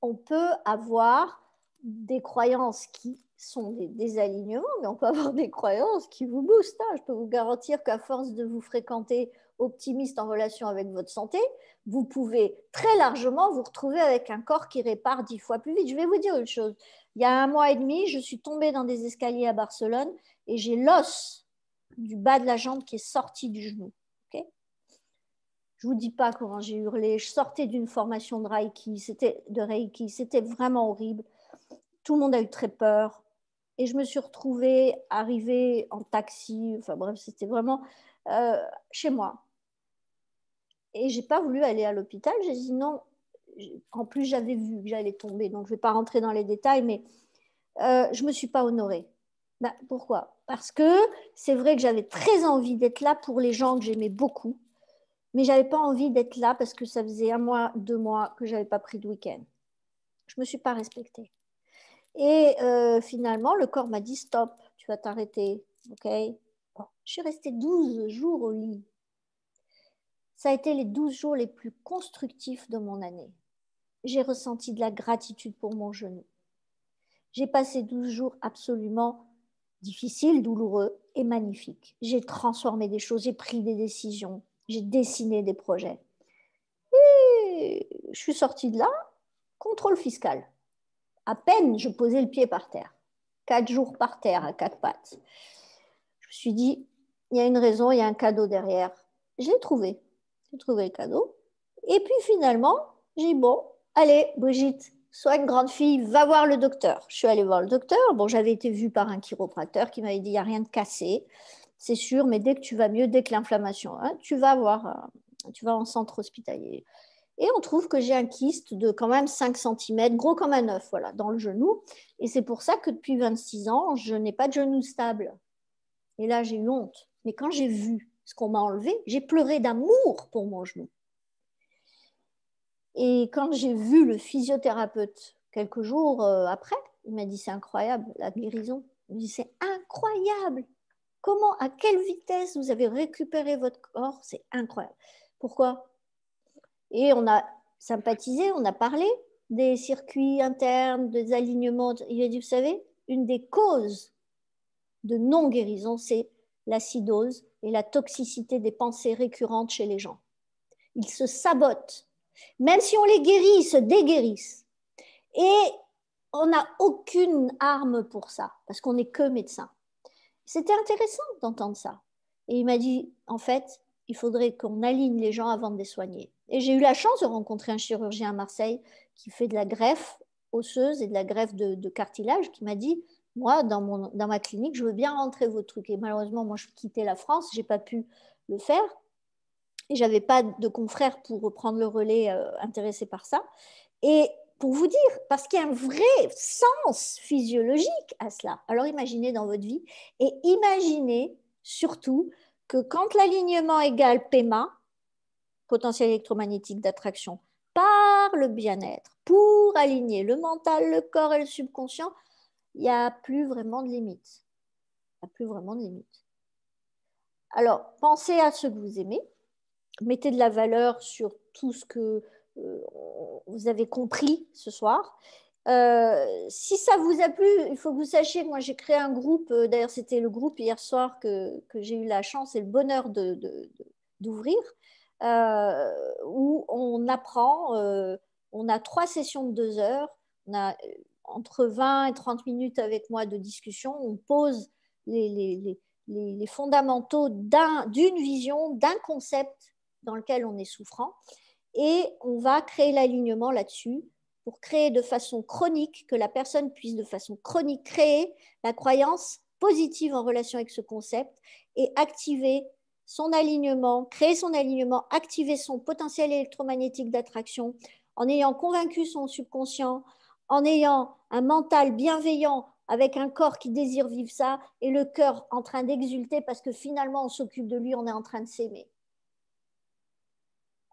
on peut avoir des croyances qui sont des désalignements, mais on peut avoir des croyances qui vous boostent. Je peux vous garantir qu'à force de vous fréquenter optimiste en relation avec votre santé, vous pouvez très largement vous retrouver avec un corps qui répare 10 fois plus vite. Je vais vous dire une chose. Il y a 1 mois et demi, je suis tombée dans des escaliers à Barcelone et j'ai l'os du bas de la jambe qui est sorti du genou. Okay, je ne vous dis pas comment j'ai hurlé. Je sortais d'une formation de Reiki. C'était vraiment horrible. Tout le monde a eu très peur. Et je me suis retrouvée arrivée en taxi. Enfin bref, c'était vraiment chez moi. Et je n'ai pas voulu aller à l'hôpital. J'ai dit non. En plus, j'avais vu que j'allais tomber. Donc, je ne vais pas rentrer dans les détails, mais je ne me suis pas honorée. Ben, pourquoi? Parce que c'est vrai que j'avais très envie d'être là pour les gens que j'aimais beaucoup. Mais je n'avais pas envie d'être là parce que ça faisait 1 mois, 2 mois que je n'avais pas pris de week-end. Je ne me suis pas respectée. Et finalement, le corps m'a dit stop, tu vas t'arrêter. Okay, bon, je suis restée 12 jours au lit. Ça a été les 12 jours les plus constructifs de mon année. J'ai ressenti de la gratitude pour mon genou. J'ai passé 12 jours absolument difficiles, douloureux et magnifiques. J'ai transformé des choses, j'ai pris des décisions, j'ai dessiné des projets. Et je suis sortie de là, contrôle fiscal. À peine je posais le pied par terre. 4 jours par terre à 4 pattes. Je me suis dit, il y a une raison, il y a un cadeau derrière. Je l'ai trouvé. J'ai trouvé le cadeau. Et puis finalement, j'ai dit, bon, allez, Brigitte, sois une grande fille, va voir le docteur. Je suis allée voir le docteur. Bon, j'avais été vue par un chiropracteur qui m'avait dit, il n'y a rien de cassé. C'est sûr, mais dès que tu vas mieux, dès que l'inflammation, tu vas en centre hospitalier. Et on trouve que j'ai un kyste de quand même 5 cm, gros comme un œuf, voilà, dans le genou. Et c'est pour ça que depuis 26 ans, je n'ai pas de genou stable. Et là, j'ai eu honte. Mais quand j'ai vu ce qu'on m'a enlevé, j'ai pleuré d'amour pour mon genou. Et quand j'ai vu le physiothérapeute quelques jours après, il m'a dit, c'est incroyable, la guérison. Il m'a dit, c'est incroyable. Comment, à quelle vitesse vous avez récupéré votre corps? C'est incroyable. Pourquoi? Et on a sympathisé, on a parlé des circuits internes, des alignements. Il a dit, vous savez, une des causes de non-guérison, c'est l'acidose et la toxicité des pensées récurrentes chez les gens. Ils se sabotent. Même si on les guérit, ils se déguérissent. Et on n'a aucune arme pour ça, parce qu'on n'est que médecin. C'était intéressant d'entendre ça. Et il m'a dit, en fait, il faudrait qu'on aligne les gens avant de les soigner. Et j'ai eu la chance de rencontrer un chirurgien à Marseille qui fait de la greffe osseuse et de la greffe de cartilage, qui m'a dit, moi, dans ma clinique, je veux bien rentrer vos trucs. Et malheureusement, moi, je quittais la France, je n'ai pas pu le faire. Et je n'avais pas de confrères pour reprendre le relais intéressé par ça. Et pour vous dire, parce qu'il y a un vrai sens physiologique à cela. Alors imaginez dans votre vie et imaginez surtout que quand l'alignement égale PEMA, potentiel électromagnétique d'attraction, par le bien-être, pour aligner le mental, le corps et le subconscient, il n'y a plus vraiment de limite. Il n'y a plus vraiment de limite. Alors, pensez à ce que vous aimez, mettez de la valeur sur tout ce que vous avez compris ce soir. Si ça vous a plu, il faut que vous sachiez que moi j'ai créé un groupe, d'ailleurs c'était le groupe hier soir que j'ai eu la chance et le bonheur d'ouvrir, où on apprend, on a 3 sessions de 2 heures, on a entre 20 et 30 minutes avec moi de discussion, on pose les fondamentaux d'une vision, d'un concept dans lequel on est souffrant, et on va créer l'alignement là-dessus pour créer de façon chronique, que la personne puisse de façon chronique créer la croyance positive en relation avec ce concept et activer son alignement, créer son alignement, activer son potentiel électromagnétique d'attraction en ayant convaincu son subconscient, en ayant un mental bienveillant avec un corps qui désire vivre ça et le cœur en train d'exulter parce que finalement on s'occupe de lui, on est en train de s'aimer.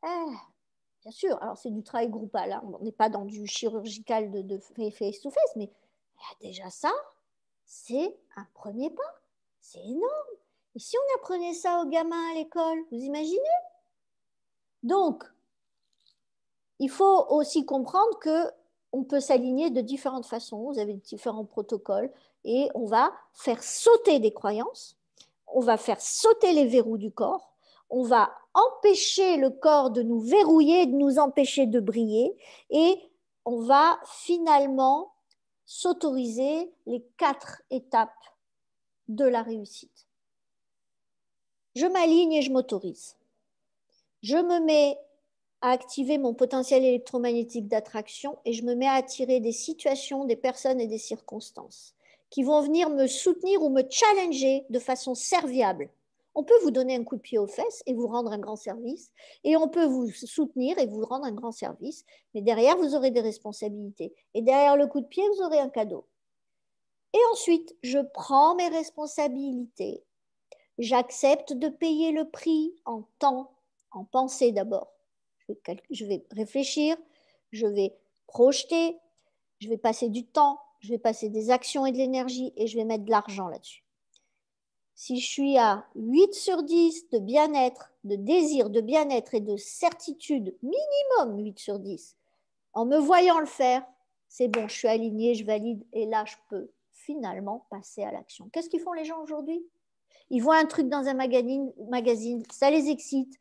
Bien sûr, alors c'est du travail groupal, hein. On n'est pas dans du chirurgical de face-to-face, mais déjà ça, c'est un premier pas. C'est énorme. Et si on apprenait ça aux gamins à l'école, vous imaginez? Donc, il faut aussi comprendre que on peut s'aligner de différentes façons. Vous avez différents protocoles et on va faire sauter des croyances, on va faire sauter les verrous du corps, on va empêcher le corps de nous verrouiller, de nous empêcher de briller et on va finalement s'autoriser les 4 étapes de la réussite. Je m'aligne et je m'autorise. Je me mets à activer mon potentiel électromagnétique d'attraction et je me mets à attirer des situations, des personnes et des circonstances qui vont venir me soutenir ou me challenger de façon serviable. On peut vous donner un coup de pied aux fesses et vous rendre un grand service, et on peut vous soutenir et vous rendre un grand service, mais derrière, vous aurez des responsabilités. Et derrière le coup de pied, vous aurez un cadeau. Et ensuite, je prends mes responsabilités. J'accepte de payer le prix en temps, en pensée d'abord. Je vais réfléchir, je vais projeter, je vais passer du temps, je vais passer des actions et de l'énergie et je vais mettre de l'argent là-dessus. Si je suis à 8 sur 10 de bien-être, de désir de bien-être et de certitude, minimum 8 sur 10, en me voyant le faire, c'est bon, je suis alignée, je valide et là, je peux finalement passer à l'action. Qu'est-ce qu'ils font les gens aujourd'hui? Ils voient un truc dans un magazine, ça les excite.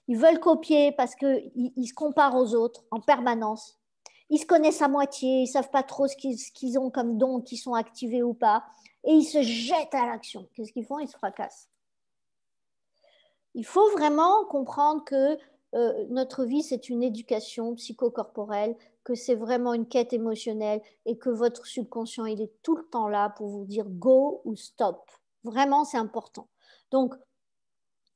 Ils veulent copier parce qu'ils se comparent aux autres en permanence. Ils se connaissent à moitié, ils ne savent pas trop ce qu'ils ont comme dons, qui sont activés ou pas. Et ils se jettent à l'action. Qu'est-ce qu'ils font? Ils se fracassent. Il faut vraiment comprendre que notre vie, c'est une éducation psychocorporelle, que c'est vraiment une quête émotionnelle et que votre subconscient, il est tout le temps là pour vous dire go ou stop. Vraiment, c'est important. Donc,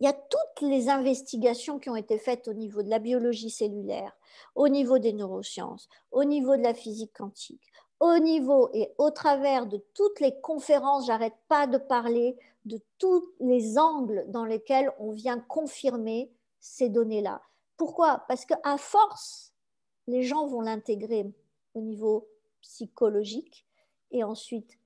il y a toutes les investigations qui ont été faites au niveau de la biologie cellulaire, au niveau des neurosciences, au niveau de la physique quantique, au niveau et au travers de toutes les conférences, j'arrête pas de parler de tous les angles dans lesquels on vient confirmer ces données-là. Pourquoi? Parce qu'à force, les gens vont l'intégrer au niveau psychologique et ensuite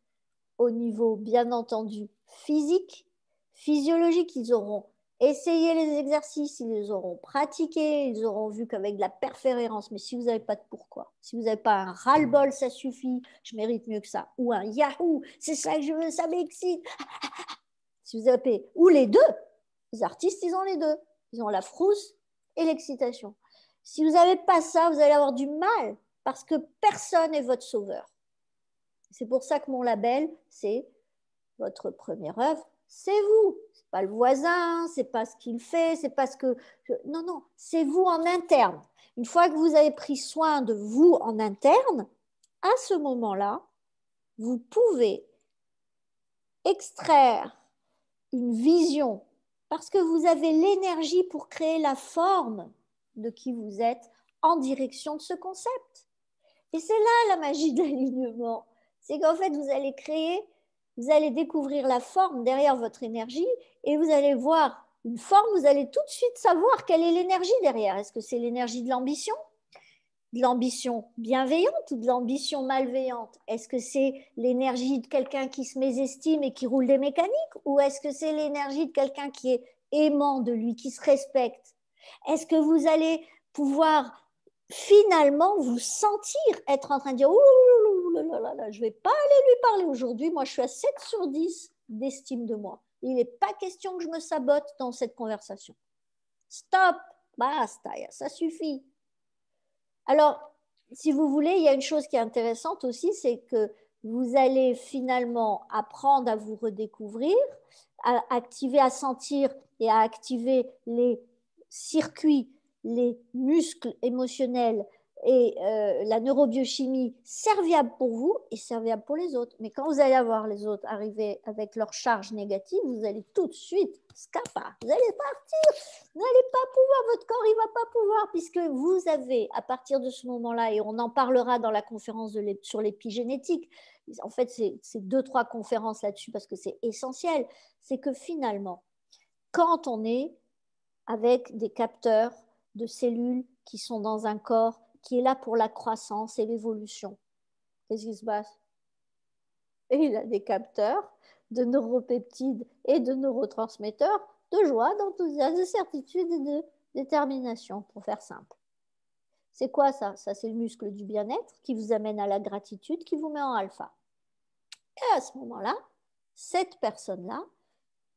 au niveau, bien entendu, physique, physiologique. Ils auront essayé les exercices, ils les auront pratiqués, ils auront vu qu'avec de la persévérance, mais si vous n'avez pas de pourquoi, si vous n'avez pas un ras-le-bol, ça suffit, je mérite mieux que ça, ou un Yahoo, c'est ça que je veux, ça m'excite. Si vous avez, ou les deux, les artistes, ils ont les deux. Ils ont la frousse et l'excitation. Si vous n'avez pas ça, vous allez avoir du mal parce que personne n'est votre sauveur. C'est pour ça que mon label, c'est votre première œuvre, c'est vous. C'est pas le voisin, c'est pas ce qu'il fait, c'est pas ce que... Non, non, c'est vous en interne. Une fois que vous avez pris soin de vous en interne, à ce moment-là, vous pouvez extraire une vision parce que vous avez l'énergie pour créer la forme de qui vous êtes en direction de ce concept. Et c'est là la magie de l'alignement. C'est qu'en fait, vous allez créer, vous allez découvrir la forme derrière votre énergie et vous allez voir une forme, vous allez tout de suite savoir quelle est l'énergie derrière. Est-ce que c'est l'énergie de l'ambition bienveillante ou de l'ambition malveillante? Est-ce que c'est l'énergie de quelqu'un qui se mésestime et qui roule des mécaniques? Ou est-ce que c'est l'énergie de quelqu'un qui est aimant de lui, qui se respecte? Est-ce que vous allez pouvoir finalement vous sentir être en train de dire ouh là là là, je ne vais pas aller lui parler aujourd'hui, moi je suis à 7 sur 10 d'estime de moi. Il n'est pas question que je me sabote dans cette conversation. Stop, basta, ça suffit. Alors, si vous voulez, il y a une chose qui est intéressante aussi, c'est que vous allez finalement apprendre à vous redécouvrir, à activer, à sentir et à activer les circuits, les muscles émotionnels et la neurobiochimie serviable pour vous et serviable pour les autres. Mais quand vous allez avoir les autres arriver avec leur charge négative, vous allez tout de suite scapa. Vous allez partir. Vous n'allez pas pouvoir, votre corps, il ne va pas pouvoir, puisque vous avez, à partir de ce moment-là, et on en parlera dans la conférence sur l'épigénétique, en fait, c'est 2-3 conférences là-dessus parce que c'est essentiel, c'est que finalement, quand on est avec des capteurs de cellules qui sont dans un corps qui est là pour la croissance et l'évolution, qu'est-ce qui se passe? Et il a des capteurs de neuropeptides et de neurotransmetteurs de joie, d'enthousiasme, de certitude et de détermination, pour faire simple. C'est quoi ça? Ça, c'est le muscle du bien-être qui vous amène à la gratitude, qui vous met en alpha. Et à ce moment-là, cette personne-là,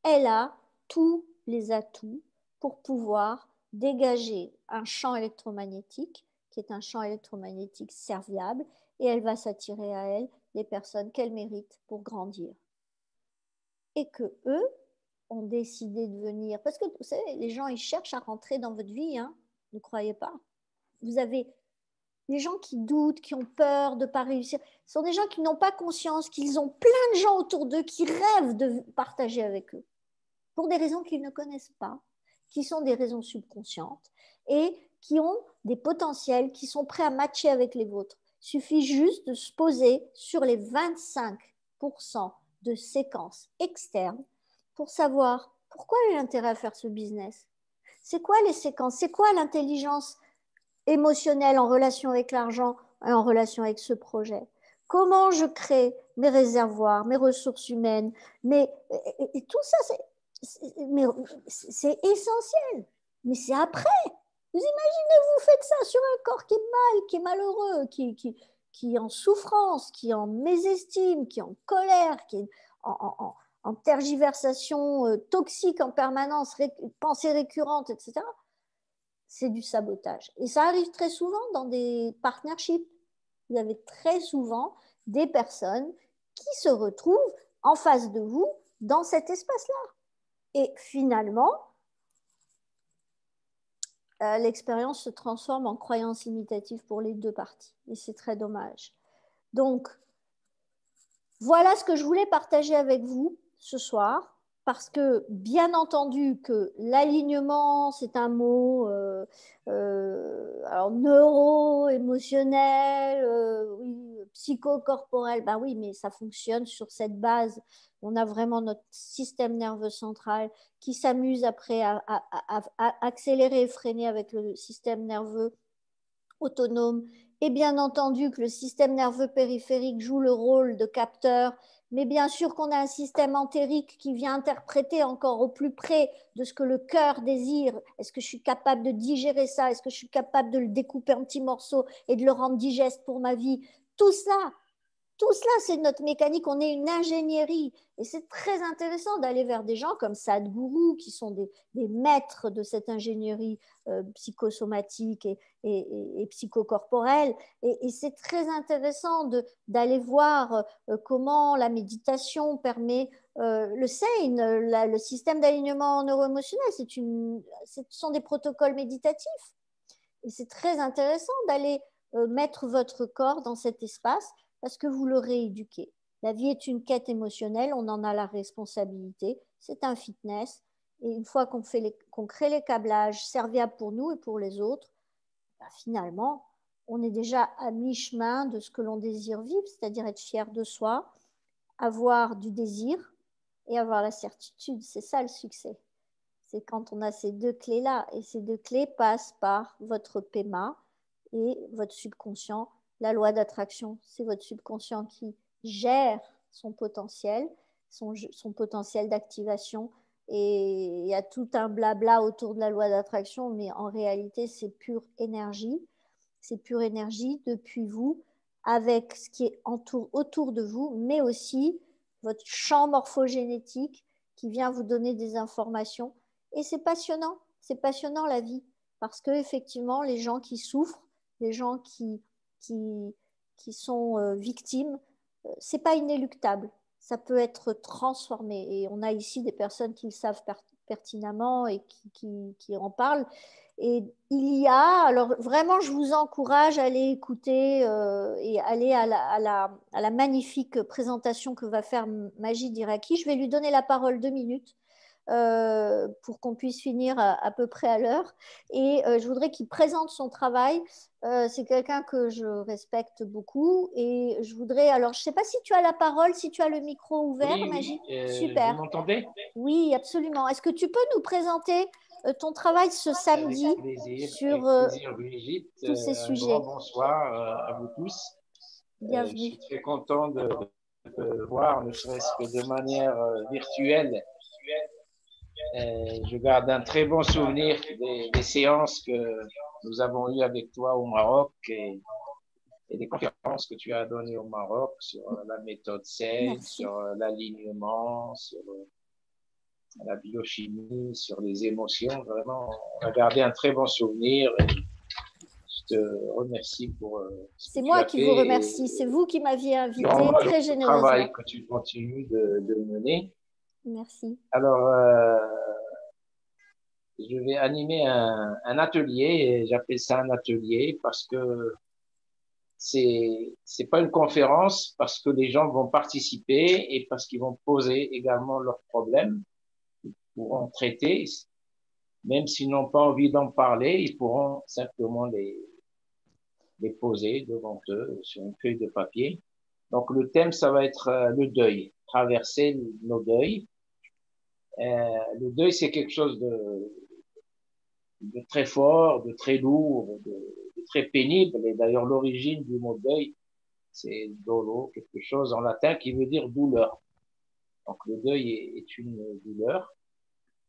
elle a tous les atouts pour pouvoir dégager un champ électromagnétique qui est un champ électromagnétique serviable et elle va s'attirer à elle les personnes qu'elle mérite pour grandir. Et que eux ont décidé de venir. Parce que, vous savez, les gens, ils cherchent à rentrer dans votre vie, hein, ne croyez pas. Vous avez des gens qui doutent, qui ont peur de ne pas réussir. Ce sont des gens qui n'ont pas conscience qu'ils ont plein de gens autour d'eux qui rêvent de partager avec eux, pour des raisons qu'ils ne connaissent pas, qui sont des raisons subconscientes, et qui ont des potentiels qui sont prêts à matcher avec les vôtres. Il suffit juste de se poser sur les 25% de séquences externes pour savoir pourquoi j'ai intérêt à faire ce business. C'est quoi les séquences? C'est quoi l'intelligence émotionnelle en relation avec l'argent et en relation avec ce projet? Comment je crée mes réservoirs, mes ressources humaines, et tout ça, c'est essentiel. Mais c'est après. Vous imaginez, vous faites ça sur un corps qui est malheureux, qui est en souffrance, qui est en mésestime, qui est en colère, qui est en tergiversation toxique en permanence, pensées récurrentes, etc. C'est du sabotage. Et ça arrive très souvent dans des partnerships. Vous avez très souvent des personnes qui se retrouvent en face de vous dans cet espace-là. Et finalement, l'expérience se transforme en croyance imitative pour les deux parties. Et c'est très dommage. Donc, voilà ce que je voulais partager avec vous ce soir. Parce que, bien entendu, que l'alignement, c'est un mot alors neuro-émotionnel, oui, psychocorporel, ben oui, mais ça fonctionne sur cette base. On a vraiment notre système nerveux central qui s'amuse après à accélérer et freiner avec le système nerveux autonome. Et bien entendu que le système nerveux périphérique joue le rôle de capteur, mais bien sûr qu'on a un système entérique qui vient interpréter encore au plus près de ce que le cœur désire. Est-ce que je suis capable de digérer ça? Est-ce que je suis capable de le découper en petits morceaux et de le rendre digeste pour ma vie? Tout ça, Tout cela, c'est notre mécanique. On est une ingénierie. Et c'est très intéressant d'aller vers des gens comme Sadhguru, qui sont des maîtres de cette ingénierie psychosomatique et psychocorporelle. Et c'est très intéressant d'aller voir comment la méditation permet le SAIN, le système d'alignement neuro-émotionnel. Ce sont des protocoles méditatifs. Et c'est très intéressant d'aller mettre votre corps dans cet espace parce que vous le rééduquez. La vie est une quête émotionnelle, on en a la responsabilité, c'est un fitness. Et une fois qu'on crée les câblages serviables pour nous et pour les autres, ben finalement, on est déjà à mi-chemin de ce que l'on désire vivre, c'est-à-dire être fier de soi, avoir du désir et avoir la certitude. C'est ça le succès. C'est quand on a ces deux clés-là. Et ces deux clés passent par votre PEMA et votre subconscient. La loi d'attraction, c'est votre subconscient qui gère son potentiel, son potentiel d'activation. Et il y a tout un blabla autour de la loi d'attraction, mais en réalité, c'est pure énergie. C'est pure énergie depuis vous, avec ce qui est autour de vous, mais aussi votre champ morphogénétique qui vient vous donner des informations. Et c'est passionnant la vie, parce que effectivement, les gens qui souffrent, les gens qui, qui sont victimes, c'est pas inéluctable. Ça peut être transformé. Et on a ici des personnes qui le savent pertinemment et qui en parlent. Et il y a, alors vraiment, je vous encourage à aller écouter et aller à la magnifique présentation que va faire Majid Iraki. Je vais lui donner la parole 2 minutes pour qu'on puisse finir à peu près à l'heure. Et je voudrais qu'il présente son travail. C'est quelqu'un que je respecte beaucoup. Et je voudrais, alors je ne sais pas si tu as la parole, si tu as le micro ouvert, Oui, Majid. oui, vous Super. m'entendez? Oui, absolument. Est-ce que tu peux nous présenter ton travail ce samedi sur Avec plaisir, Brigitte. tous ces Un grand sujets? bonsoir à vous tous. Je Bienvenue. suis très content de voir, ne serait-ce que de manière virtuelle. Je garde un très bon souvenir des séances que nous avons eues avec toi au Maroc et des conférences que tu as données au Maroc sur la méthode SAIL, Merci. sur l'alignement, sur la biochimie, sur les émotions. Vraiment, on a gardé un très bon souvenir. Et je te remercie pour ce C'est que tu moi as qui vous fait remercie. C'est et vous qui m'aviez invité très le travail généreusement. que tu continues de mener. Merci. Alors, je vais animer un atelier, et j'appelle ça un atelier parce que c'est pas une conférence, parce que les gens vont participer et parce qu'ils vont poser également leurs problèmes, ils pourront traiter, même s'ils n'ont pas envie d'en parler, ils pourront simplement les poser devant eux sur une feuille de papier. Donc le thème, ça va être le deuil, traverser nos deuils. Le deuil, c'est quelque chose de très fort, de très lourd, de très pénible. Et d'ailleurs, l'origine du mot deuil, c'est dolo, quelque chose en latin qui veut dire douleur. Donc le deuil est une douleur.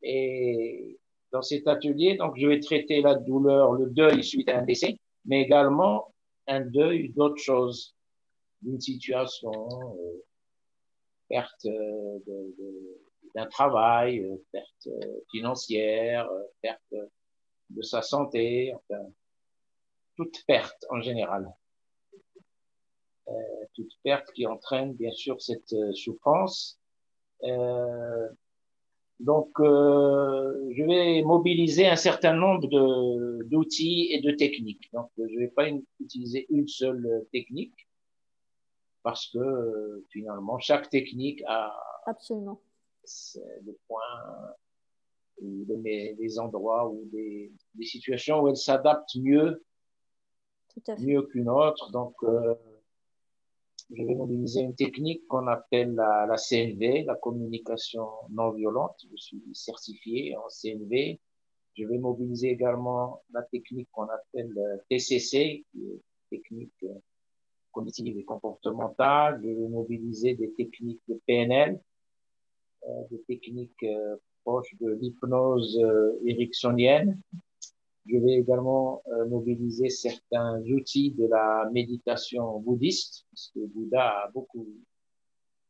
Et dans cet atelier, donc je vais traiter la douleur, le deuil suite à un décès, mais également un deuil d'autre chose, d'une situation, perte d'un travail, perte financière, perte de sa santé, enfin, toute perte en général. Toute perte qui entraîne bien sûr cette souffrance. Donc, je vais mobiliser un certain nombre d'outils et de techniques. Donc, je ne vais pas utiliser une seule technique parce que finalement, chaque technique a Absolument. des points ou des endroits ou des situations où elle s'adapte Tout à fait. mieux qu'une autre. Donc, je vais mobiliser une technique qu'on appelle la CNV, la communication non violente. Je suis certifié en CNV. Je vais mobiliser également la technique qu'on appelle TCC, qui est technique cognitive et comportementale. Je vais mobiliser des techniques de PNL, des techniques proches de l'hypnose ericksonienne. Je vais également mobiliser certains outils de la méditation bouddhiste, parce que Bouddha a beaucoup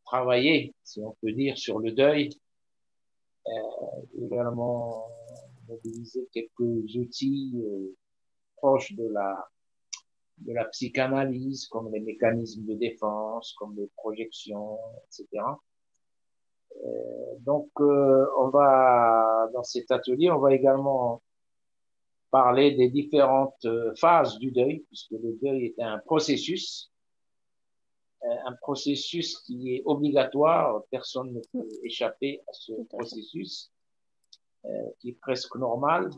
travaillé, si on peut dire, sur le deuil. Également mobiliser quelques outils proches de la psychanalyse, comme les mécanismes de défense, comme les projections, etc. Donc, dans cet atelier, on va également parler des différentes phases du deuil, puisque le deuil est un processus qui est obligatoire, personne ne peut échapper à ce processus, qui est presque normal,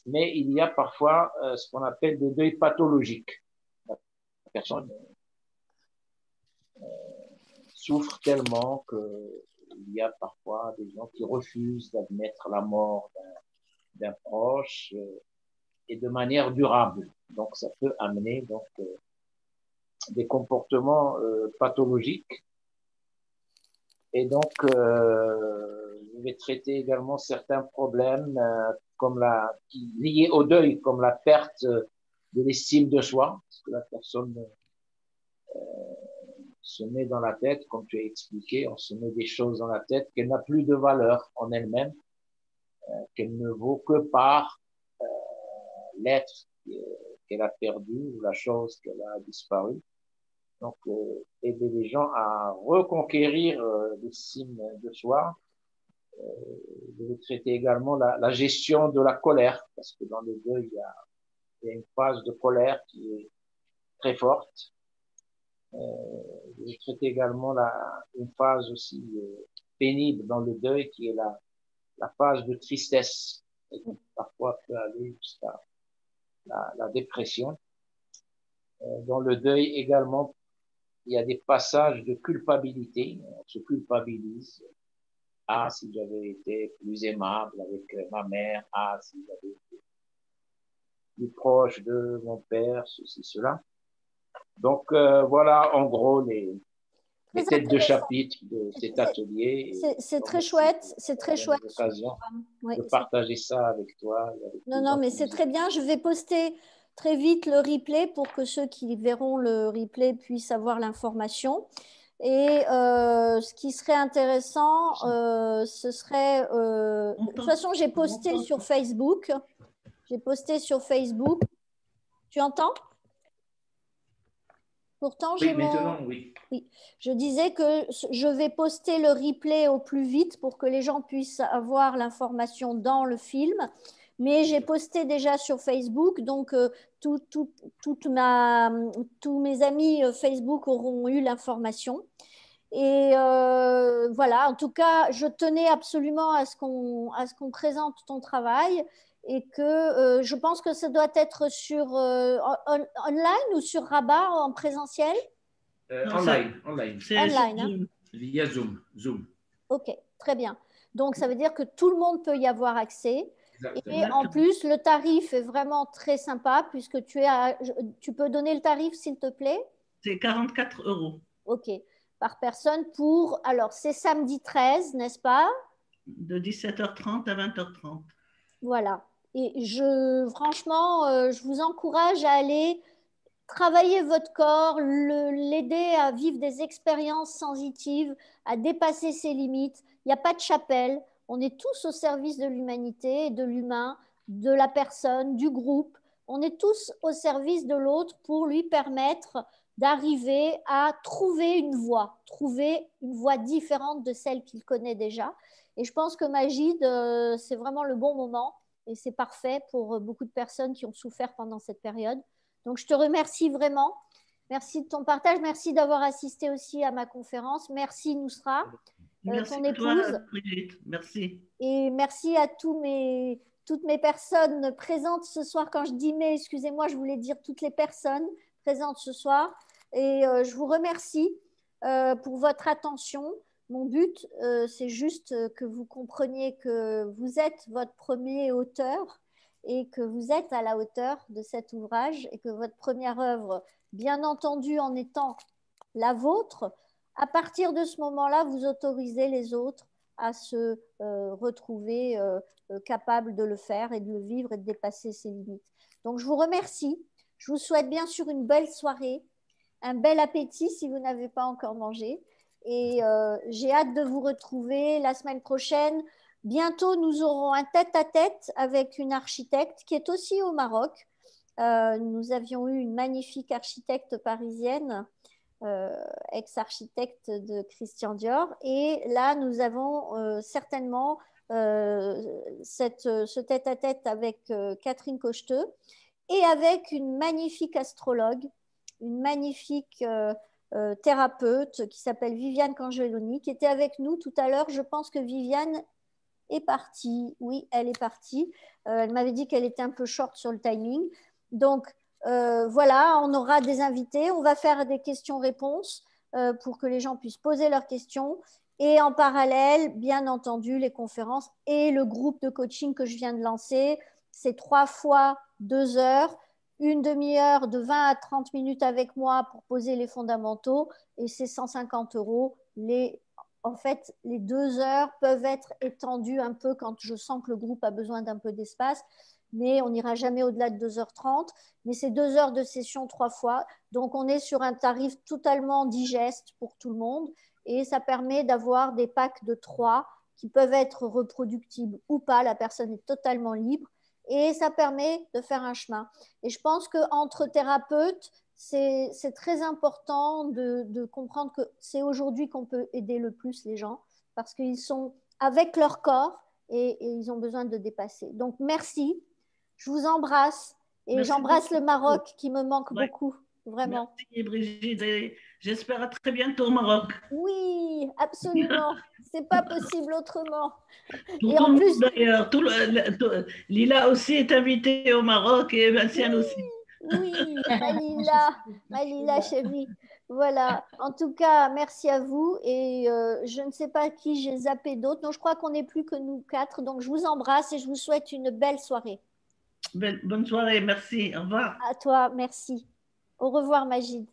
mais il y a parfois ce qu'on appelle des deuils pathologiques. La personne souffre tellement qu'il y a parfois des gens qui refusent d'admettre la mort d'un proche et de manière durable. Donc, ça peut amener des comportements pathologiques. Et donc, je vais traiter également certains problèmes liés au deuil, comme la perte de l'estime de soi, parce que la personne se met dans la tête, comme tu as expliqué, on se met des choses dans la tête qu'elle n'a plus de valeur en elle-même, qu'elle ne vaut que par l'être qu'elle a perdu ou la chose qu'elle a disparu. Donc, aider les gens à reconquérir l'estime de soi. Je vais traiter également la gestion de la colère, parce que dans le deuil, il y a une phase de colère qui est très forte. Je vais traiter également une phase aussi pénible dans le deuil, qui est la phase de tristesse, et qui parfois peut aller jusqu'à la dépression. Dans le deuil également, il y a des passages de culpabilité. On se culpabilise. Ah, si j'avais été plus aimable avec ma mère. Ah, si j'avais été plus proche de mon père, ceci, cela. Donc, voilà, en gros, les têtes de chapitre de cet atelier. C'est très chouette, c'est très chouette. L'occasion de partager ça avec toi. Non, mais c'est très bien. Je vais poster très vite le replay pour que ceux qui verront le replay puissent avoir l'information. Et ce qui serait intéressant, ce serait... de toute façon, j'ai posté sur Facebook. J'ai posté sur Facebook. Tu entends? Pourtant, j'ai oui. Oui, je disais que je vais poster le replay au plus vite pour que les gens puissent avoir l'information dans le film. Mais j'ai posté déjà sur Facebook, donc tous mes amis Facebook auront eu l'information. Et voilà, en tout cas, je tenais absolument à ce qu'on présente ton travail et que je pense que ça doit être sur online ou sur Rabat en présentiel. Online. Online, hein. Via Zoom. Ok, très bien. Donc, ça veut dire que tout le monde peut y avoir accès. Exactement. Et en plus, le tarif est vraiment très sympa puisque tu peux donner le tarif, s'il te plaît? C'est 44 €. Ok, par personne alors, c'est samedi 13, n'est-ce pas? De 17h30 à 20h30. Voilà. Et franchement, je vous encourage à aller travailler votre corps, l'aider à vivre des expériences sensitives, à dépasser ses limites. Il n'y a pas de chapelle. On est tous au service de l'humanité, de l'humain, de la personne, du groupe. On est tous au service de l'autre pour lui permettre d'arriver à trouver une voie différente de celle qu'il connaît déjà. Et je pense que Magid, c'est vraiment le bon moment et c'est parfait pour beaucoup de personnes qui ont souffert pendant cette période. Donc, je te remercie vraiment. Merci de ton partage. Merci d'avoir assisté aussi à ma conférence. Merci, Nousra, ton épouse. Toi, Brigitte. Merci. Et merci à toutes mes personnes présentes ce soir. Quand je dis mais, excusez-moi, je voulais dire toutes les personnes présentes ce soir. Et je vous remercie pour votre attention. Mon but, c'est juste que vous compreniez que vous êtes votre premier auteur et que vous êtes à la hauteur de cet ouvrage et que votre première œuvre, bien entendu en étant la vôtre, à partir de ce moment-là, vous autorisez les autres à se retrouver capable de le faire et de le vivre et de dépasser ses limites. Donc, je vous remercie. Je vous souhaite bien sûr une belle soirée, un bel appétit si vous n'avez pas encore mangé. Et j'ai hâte de vous retrouver la semaine prochaine. Bientôt, nous aurons un tête-à-tête avec une architecte qui est aussi au Maroc. Nous avions eu une magnifique architecte parisienne, ex-architecte de Christian Dior. Et là, nous avons certainement ce tête-à-tête avec Catherine Cocheteux et avec une magnifique astrologue, une magnifique thérapeute qui s'appelle Viviane Cangeloni, qui était avec nous tout à l'heure. Je pense que Viviane est partie. Oui, elle est partie. Elle m'avait dit qu'elle était un peu short sur le timing. Donc, voilà, on aura des invités. On va faire des questions-réponses pour que les gens puissent poser leurs questions. Et en parallèle, bien entendu, les conférences et le groupe de coaching que je viens de lancer. C'est 3 fois 2 heures, une demi-heure de 20 à 30 minutes avec moi pour poser les fondamentaux. Et c'est 150 €. En fait, les 2 heures peuvent être étendues un peu quand je sens que le groupe a besoin d'un peu d'espace. Mais on n'ira jamais au-delà de 2h30. Mais c'est 2 heures de session 3 fois. Donc, on est sur un tarif totalement digeste pour tout le monde. Et ça permet d'avoir des packs de 3 qui peuvent être reproductibles ou pas. La personne est totalement libre. Et ça permet de faire un chemin. Et je pense qu'entre thérapeutes, c'est très important de comprendre que c'est aujourd'hui qu'on peut aider le plus les gens parce qu'ils sont avec leur corps et ils ont besoin de dépasser. Donc, merci. Je vous embrasse et j'embrasse le Maroc qui me manque beaucoup, vraiment. Merci Brigitte et j'espère à très bientôt au Maroc. Oui, absolument. C'est pas possible autrement. Pour Et tout en le plus, monde d'ailleurs, Lila aussi est invitée au Maroc et Vinciane aussi. oui, Malila chérie. Voilà. En tout cas, merci à vous. Et je ne sais pas qui j'ai zappé d'autres. Donc, je crois qu'on n'est plus que nous 4. Donc, je vous embrasse et je vous souhaite une belle soirée. Bonne soirée, merci, au revoir. À toi, merci. Au revoir, Magid.